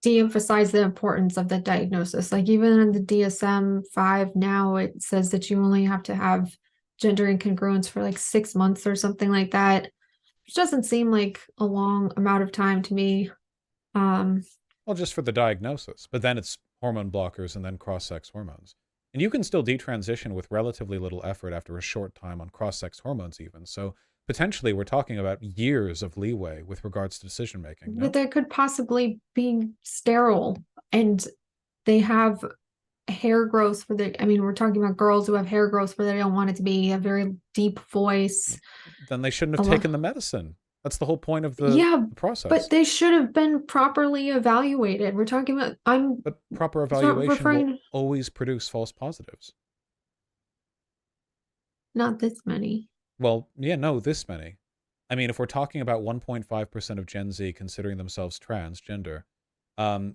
de-emphasize the importance of the diagnosis. Like even in the DSM-5 now, it says that you only have to have gender incongruence for like 6 months or something like that, which doesn't seem like a long amount of time to me. Well, just for the diagnosis, but then it's hormone blockers and then cross-sex hormones. And you can still detransition with relatively little effort after a short time on cross-sex hormones even. So potentially we're talking about years of leeway with regards to decision making. No? But they could possibly be sterile and they have hair growth for the, I mean, we're talking about girls who have hair growth where they don't want it to be a very deep voice. Then they shouldn't have taken the medicine. That's the whole point of the process. But they should have been properly evaluated. We're talking about, But proper evaluation will always produce false positives. Not this many. Well, yeah, no, this many. I mean, if we're talking about 1.5% of Gen Z considering themselves transgender,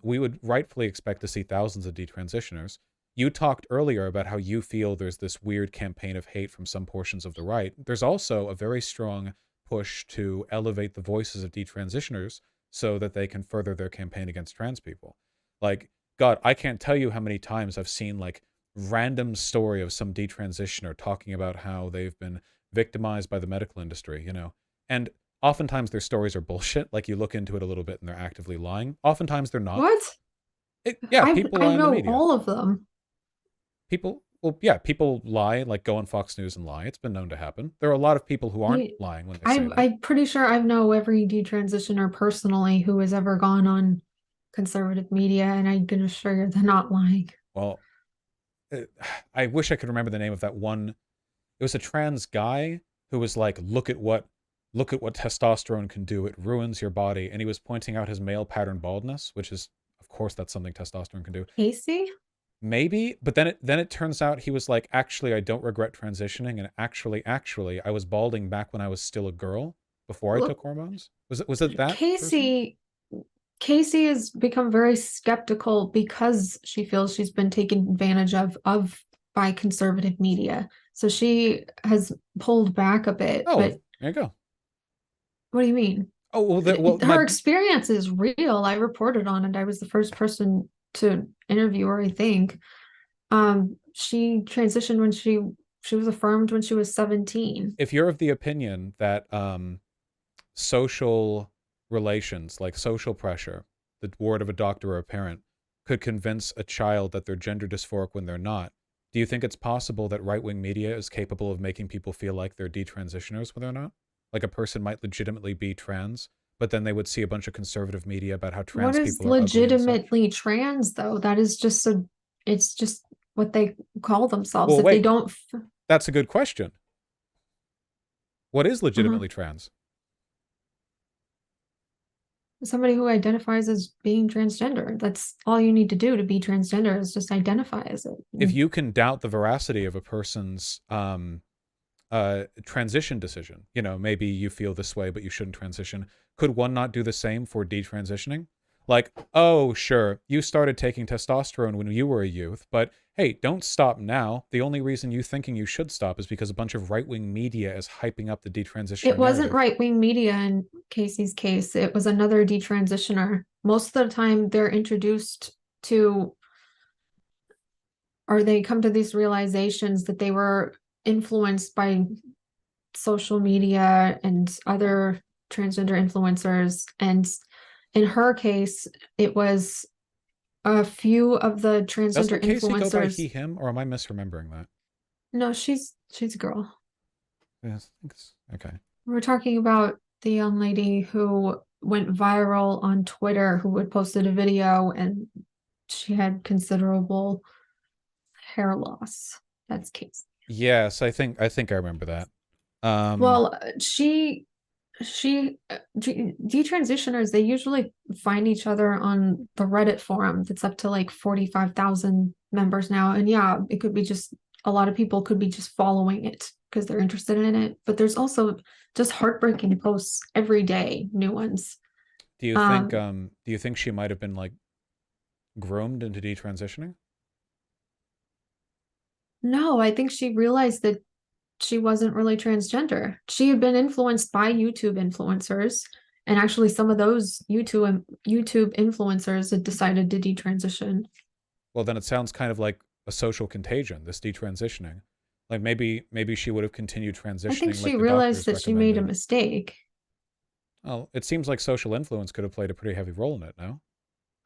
we would rightfully expect to see thousands of detransitioners. You talked earlier about how you feel there's this weird campaign of hate from some portions of the right. There's also a very strong push to elevate the voices of detransitioners so that they can further their campaign against trans people. Like, God, I can't tell you how many times I've seen like random story of some detransitioner talking about how they've been victimized by the medical industry, you know, and oftentimes their stories are bullshit. Like you look into it a little bit and they're actively lying. Oftentimes they're not. What? People lie in the media. I know all of them. People lie, like go on Fox News and lie. It's been known to happen. There are a lot of people who aren't lying when they say that. I'm pretty sure I know every detransitioner personally who has ever gone on conservative media, and I can assure you they're not lying. Well, I wish I could remember the name of that one. It was a trans guy who was like, look at what testosterone can do. It ruins your body. And he was pointing out his male pattern baldness, which is, of course, that's something testosterone can do. Casey? Maybe, but then it turns out he was like, actually, I don't regret transitioning, and actually, I was balding back when I was still a girl before I took hormones. Was it that Casey? Casey has become very skeptical because she feels she's been taken advantage of by conservative media. So she has pulled back a bit. Oh, but there you go. What do you mean? Oh, well, her experience is real. I reported on it. I was the first person to interview her, I think. She transitioned when she was affirmed when she was 17. If you're of the opinion that social relations, like social pressure, the word of a doctor or a parent, could convince a child that they're gender dysphoric when they're not, do you think it's possible that right-wing media is capable of making people feel like they're detransitioners when they're not? Like a person might legitimately be trans, but then they would see a bunch of conservative media about how trans people are legitimately trans, though? That is just it's just what they call themselves. Well, if they don't. That's a good question. What is legitimately trans? Somebody who identifies as being transgender. That's all you need to do to be transgender, is just identify as it. If you can doubt the veracity of a person's transition decision, you know, maybe you feel this way, but you shouldn't transition. Could one not do the same for detransitioning? Like, oh, sure, you started taking testosterone when you were a youth, but hey, don't stop now. The only reason you thinking you should stop is because a bunch of right-wing media is hyping up the detransition. It wasn't right-wing media in Casey's case. It was another detransitioner. Most of the time they're introduced to, or they come to these realizations that they were influenced by social media and other transgender influencers. And in her case, it was a few of the transgender influencers. Doesn't Casey go by he, him, or am I misremembering that? No, she's a girl. Yes, okay. We're talking about the young lady who went viral on Twitter, who had posted a video and she had considerable hair loss. That's Case. Yes, I think I remember that. Well, detransitioners, they usually find each other on the Reddit forum that's up to like 45,000 members now. And yeah, it could be just a lot of people could be just following it because they're interested in it. But there's also just heartbreaking posts every day, new ones. Um, do you think she might have been like groomed into detransitioning? no, I think she realized that she wasn't really transgender. She had been influenced by YouTube influencers, and actually some of those YouTube influencers had decided to detransition. Well, then it sounds kind of like a social contagion, this detransitioning. Like maybe she would have continued I think transitioning she like the realized doctors that she made a recommended. mistake. Well, it seems like social influence could have played a pretty heavy role in it, no?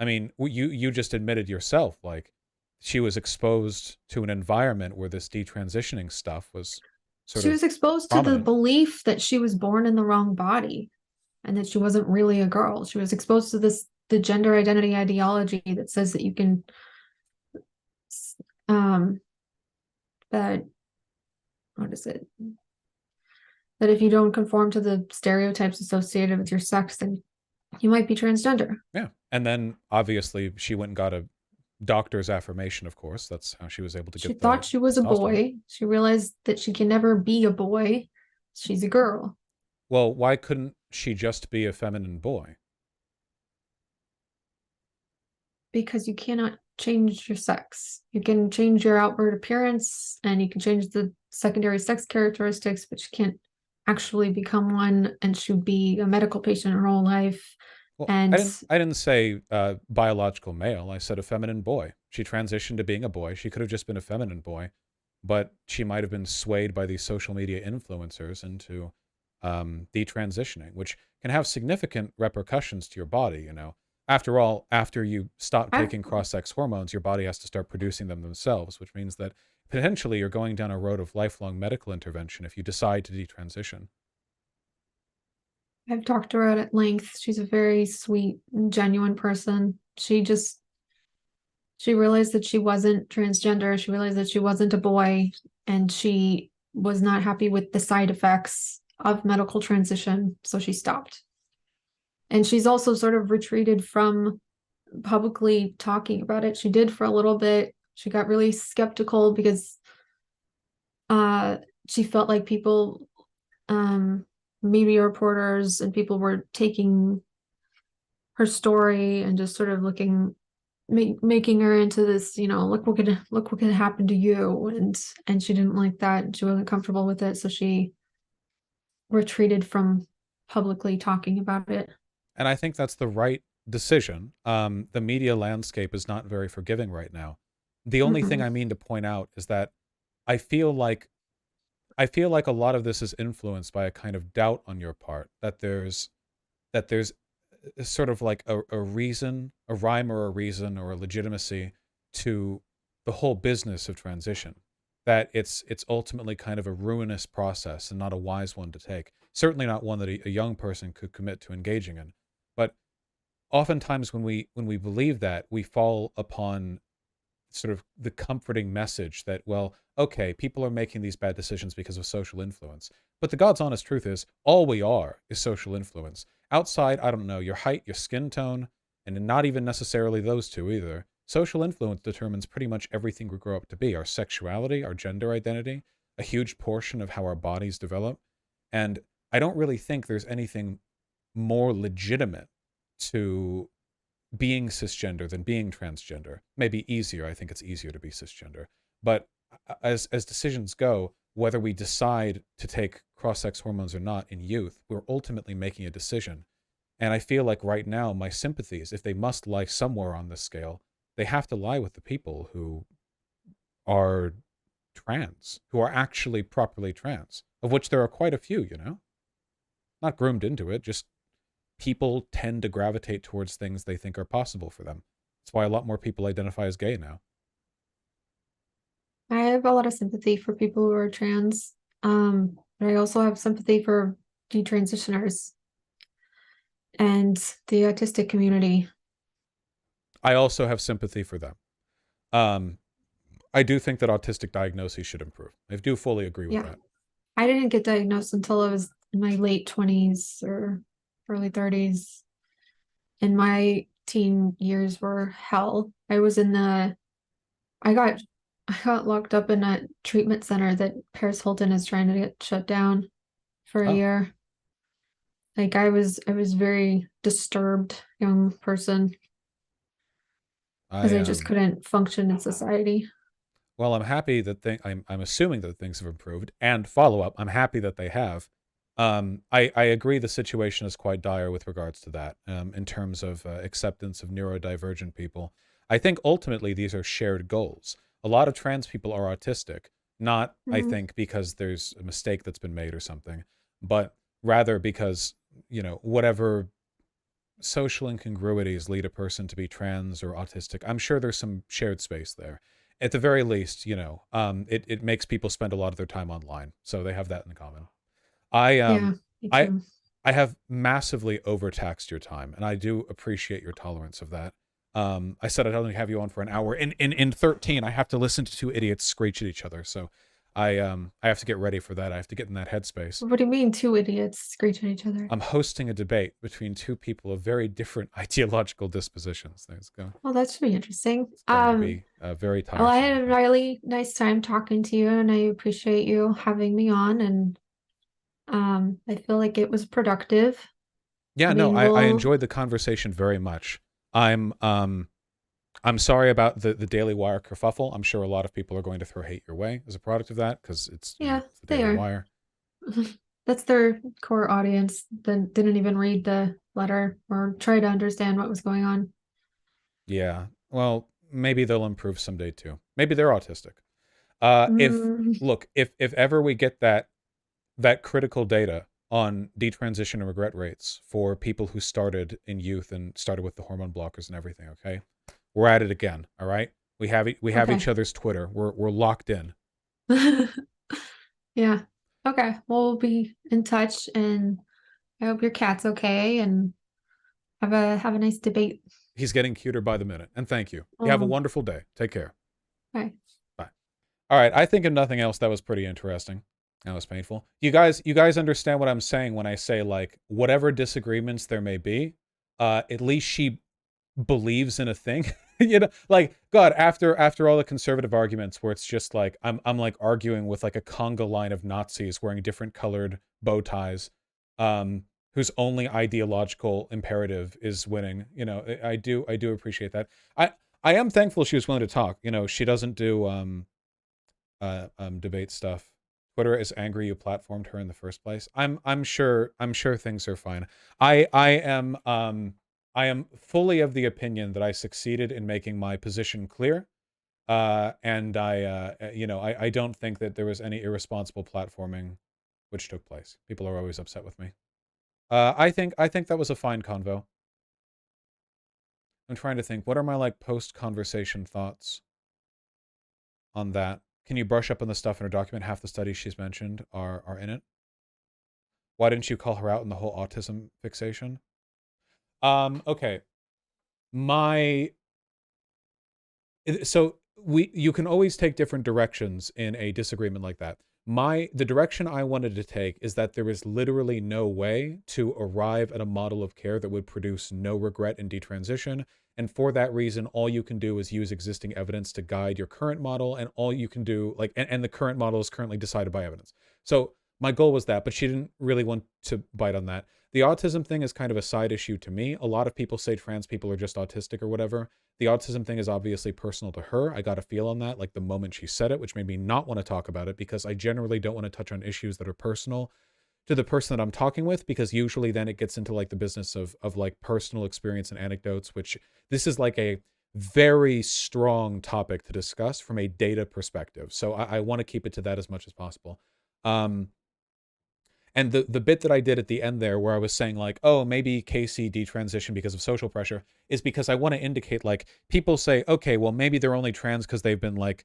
I mean, you just admitted yourself, like she was exposed to an environment where this detransitioning stuff was sort She of was exposed to the prominent. belief that she was born in the wrong body and that she wasn't really a girl. She was exposed to the gender identity ideology that says that you can um that what is it? That if you don't conform to the stereotypes associated with your sex, then you might be transgender. Yeah. And then obviously she went and got a doctor's affirmation, of course. That's how she was able to She get the thought she was a testosterone. boy. She realized that she can never be a boy. She's a girl Well, why couldn't she just be a feminine boy? because you cannot change your sex. You can change your outward appearance and you can change the secondary sex characteristics, but you can't actually become one and should be a medical patient her whole life. Well, I And didn't I didn't say biological male. I said a feminine boy. She transitioned to being a boy. She could have just been a feminine boy, but she might have been swayed by these social media influencers into detransitioning, which can have significant repercussions to your body, you know. After all, after you stop I, taking cross-sex hormones, your body has to start producing them themselves, which means that potentially you're going down a road of lifelong medical intervention if you decide to detransition. I've talked to her at length. She's a very sweet, genuine person. She realized that she wasn't transgender. She realized that she wasn't a boy, and she was not happy with the side effects of medical transition, so she stopped. And she's also sort of retreated from publicly talking about it. She did for a little bit. She got really skeptical because uh she felt like people media reporters and people were taking her story and just sort of making her into this, look what could happen to you, and she didn't like that. She wasn't comfortable with it, so she retreated from publicly talking about it. And I think that's the right decision. The media landscape is not very forgiving right now. The only thing Mm-mm. I mean to point out is that I feel like I feel like a lot of this is influenced by a kind of doubt on your part that there's sort of like a reason, a rhyme or a reason or a legitimacy to the whole business of transition. That it's ultimately kind of a ruinous process and not a wise one to take. Certainly not one that a young person could commit to engaging in. But oftentimes when we believe that, we fall upon sort of the comforting message that, well, okay, people are making these bad decisions because of social influence. But the God's honest truth is all we are is social influence. Outside, I don't know, your height, your skin tone, and not even necessarily those two either. Social influence determines pretty much everything we grow up to be, our sexuality, our gender identity, a huge portion of how our bodies develop. And I don't really think there's anything more legitimate to being cisgender than being transgender. Maybe easier. I think it's easier to be cisgender. But as decisions go, whether we decide to take cross-sex hormones or not in youth, we're ultimately making a decision. And I feel like right now, my sympathies, if they must lie somewhere on this scale, they have to lie with the people who are trans, who are actually properly trans, of which there are quite a few, you know? Not groomed into it, just people tend to gravitate towards things they think are possible for them. That's why a lot more people identify as gay now. I have a lot of sympathy for people who are trans, but I also have sympathy for detransitioners and the autistic community. I also have sympathy for them. Um, I do think that autistic diagnoses should improve. I do fully agree with Yeah. that. I didn't get diagnosed until I was in my late 20s or early 30s. And my teen years were hell. I got I got locked up in a treatment center that Paris Hilton is trying to get shut down for a Oh, year. Like I was very disturbed young person because I I just couldn't function in society. well, I'm happy that I'm assuming that things have improved. And follow up, I'm happy that they have. I agree the situation is quite dire with regards to that. In terms of acceptance of neurodivergent people, I think ultimately these are shared goals. A lot of trans people are autistic, not I Mhm. think because there's a mistake that's been made or something, but rather because whatever social incongruities lead a person to be trans or autistic. I'm sure there's some shared space there. At the very least, it makes people spend a lot of their time online, so they have that in common. I Yeah, me I too. I have massively overtaxed your time, and I do appreciate your tolerance of that. I said I'd only have you on for an hour. In 13, I have to listen to two idiots screech at each other. So I have to get ready for that. I have to get in that headspace. What do you mean two idiots screech at each other? I'm hosting a debate between two people of very different ideological dispositions. Well, that should be interesting. It's going to be very Well, I tiresome, had I a think. really nice time talking to you, and I appreciate you having me on, and I feel like it was productive. I Yeah, no, mean, I we'll, enjoyed the conversation very much. I'm um I'm sorry about the Daily Wire kerfuffle. I'm sure a lot of people are going to throw hate your way as a product of that because yeah, it's the they Daily are. Wire. That's their core audience that didn't even read the letter or try to understand what was going on. Yeah. Well, maybe they'll improve someday too. Maybe they're autistic. If Mm, look, if ever we get that critical data on detransition and regret rates for people who started in youth and started with the hormone blockers and everything, okay? We're at it again, all right? We have each okay. other's Twitter. We're locked in. Yeah. Okay. Well, we'll be in touch, and I hope your cat's okay and have a nice debate. He's getting cuter by the minute. And thank you. You have a Um, wonderful day. Take care. bye. Bye. All right, I think if nothing else that was pretty interesting. That was painful. You guys understand what I'm saying when I say like whatever disagreements there may be, at least she believes in a thing. Like god, after all the conservative arguments where it's just like I'm like arguing with like a conga line of Nazis wearing different colored bow ties, um whose only ideological imperative is winning. I do appreciate that. I am thankful she was willing to talk. She doesn't do debate stuff. Twitter is angry you platformed her in the first place. I'm sure things are fine. I am fully of the opinion that I succeeded in making my position clear. And I don't think that there was any irresponsible platforming which took place. People are always upset with me. I think that was a fine convo. I'm trying to think. What are my like post conversation thoughts on that? Can you brush up on the stuff in her document? Half the studies she's mentioned are in it. Why didn't you call her out in the whole autism fixation? Okay. My so you can always take different directions in a disagreement like that. The direction I wanted to take is that there is literally no way to arrive at a model of care that would produce no regret in detransition. And for that reason, all you can do is use existing evidence to guide your current model, and all you can do, like, and the current model is currently decided by evidence. So my goal was that, but she didn't really want to bite on that. The autism thing is kind of a side issue to me. A lot of people say trans people are just autistic or whatever. The autism thing is obviously personal to her. I got a feel on that like the moment she said it, which made me not want to talk about it because I generally don't want to touch on issues that are personal to the person that I'm talking with, because usually then it gets into like the business of like personal experience and anecdotes, which this is like a very strong topic to discuss from a data perspective. So I want to keep it to that as much as possible. Um, and the bit that I did at the end there, where I was saying like, oh, maybe Casey detransitioned because of social pressure, is because I want to indicate like people say, okay, well maybe they're only trans because they've been like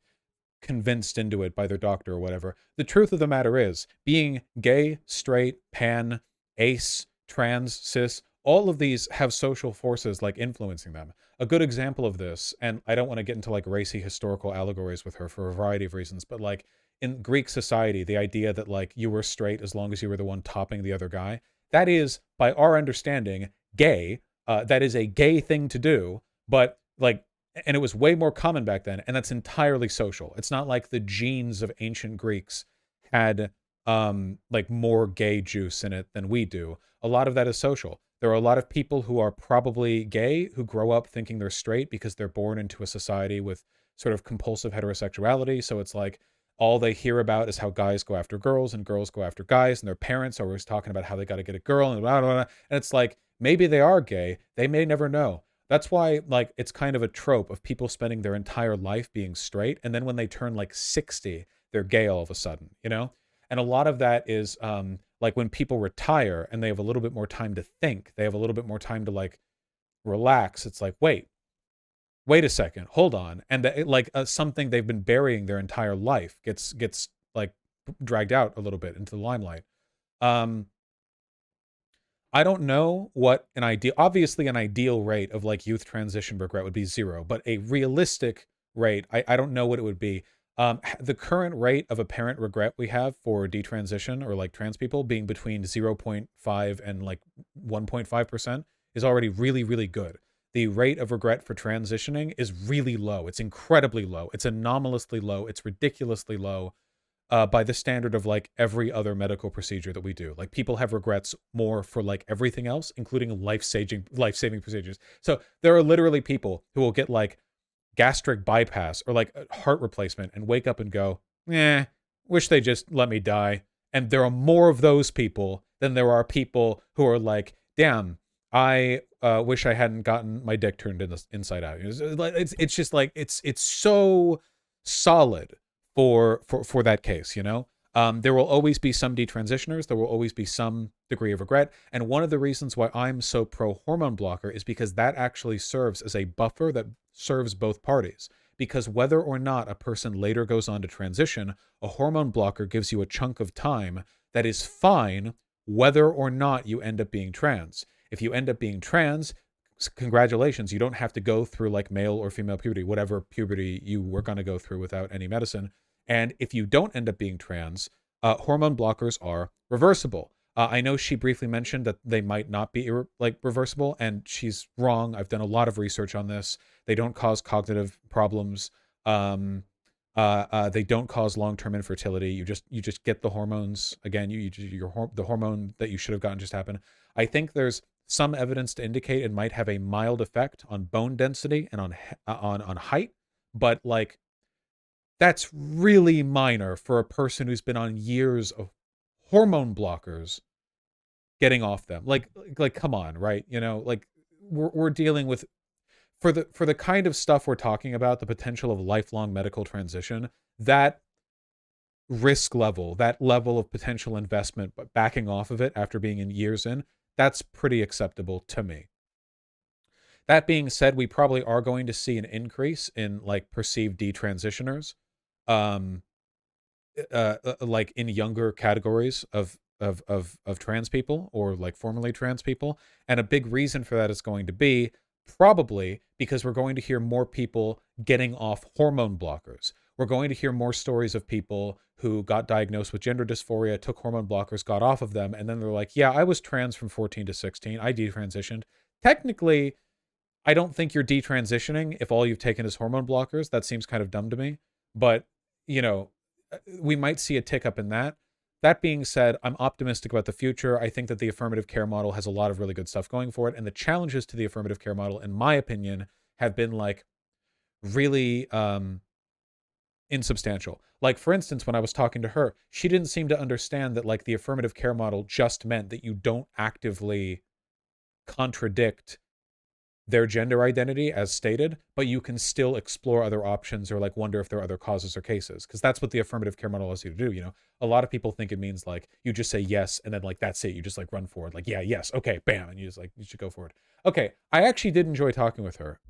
convinced into it by their doctor or whatever. The truth of the matter is, being gay, straight, pan, ace, trans, cis, all of these have social forces like influencing them. A good example of this, and I don't want to get into like racy historical allegories with her for a variety of reasons, but like in Greek society, the idea that like you were straight as long as you were the one topping the other guy, that is, by our understanding, gay. That is a gay thing to do, but like, and it was way more common back then, and that's entirely social. It's not like the genes of ancient Greeks had like more gay juice in it than we do. A lot of that is social. There are a lot of people who are probably gay who grow up thinking they're straight because they're born into a society with sort of compulsive heterosexuality. So it's like all they hear about is how guys go after girls and girls go after guys, and their parents are always talking about how they got to get a girl and blah, blah, blah. And it's like, maybe they are gay. They may never know. That's why, like, it's kind of a trope of people spending their entire life being straight, and then when they turn like 60, they're gay all of a sudden, you know? And a lot of that is like when people retire and they have a little bit more time to think, they have a little bit more time to like relax. It's like, wait a second, hold on. And that, like something they've been burying their entire life gets like dragged out a little bit into the limelight. I don't know what obviously an ideal rate of like youth transition regret would be 0, but a realistic rate, I don't know what it would be. The current rate of apparent regret we have for detransition or like trans people being between 0.5 and like 1.5% is already really, really good. The rate of regret for transitioning is really low. It's incredibly low. It's anomalously low. It's ridiculously low. By the standard of like every other medical procedure that we do. Like people have regrets more for like everything else, including life-saving procedures. So there are literally people who will get like gastric bypass or like a heart replacement and wake up and go, wish they just let me die. And there are more of those people than there are people who are like, damn, I wish I hadn't gotten my dick turned inside out. It's just like, it's so solid for that case, you know? There will always be some detransitioners. There will always be some degree of regret. And one of the reasons why I'm so pro hormone blocker is because that actually serves as a buffer that serves both parties. Because whether or not a person later goes on to transition, a hormone blocker gives you a chunk of time that is fine whether or not you end up being trans. If you end up being trans, congratulations, you don't have to go through like male or female puberty, whatever puberty you were going to go through without any medicine. And if you don't end up being trans, hormone blockers are reversible. I know she briefly mentioned that they might not be like reversible, and she's wrong. I've done a lot of research on this. They don't cause cognitive problems. They don't cause long-term infertility. You just get the hormones again. The hormone that you should have gotten just happened. I think there's some evidence to indicate it might have a mild effect on bone density and on height, but like that's really minor for a person who's been on years of hormone blockers getting off them. Like come on, right? You know, like we're dealing with for the kind of stuff we're talking about, the potential of lifelong medical transition, that risk level, that level of potential investment, but backing off of it after being in years in, that's pretty acceptable to me. That being said, we probably are going to see an increase in like perceived detransitioners, like in younger categories of trans people or like formerly trans people. And a big reason for that is going to be probably because we're going to hear more people getting off hormone blockers. We're going to hear more stories of people who got diagnosed with gender dysphoria, took hormone blockers, got off of them, and then they're like, yeah, I was trans from 14 to 16. I detransitioned. Technically, I don't think you're detransitioning if all you've taken is hormone blockers. That seems kind of dumb to me. But, you know, we might see a tick up in that. That being said, I'm optimistic about the future. I think that the affirmative care model has a lot of really good stuff going for it. And the challenges to the affirmative care model, in my opinion, have been like really insubstantial. Like, for instance, when I was talking to her, she didn't seem to understand that like the affirmative care model just meant that you don't actively contradict their gender identity as stated, but you can still explore other options or like wonder if there are other causes or cases, because that's what the affirmative care model allows you to do. You know, a lot of people think it means like you just say yes and then like that's it, you just like run forward, like yeah, yes, okay, bam, and you just like you should go for it. Okay, I actually did enjoy talking with her.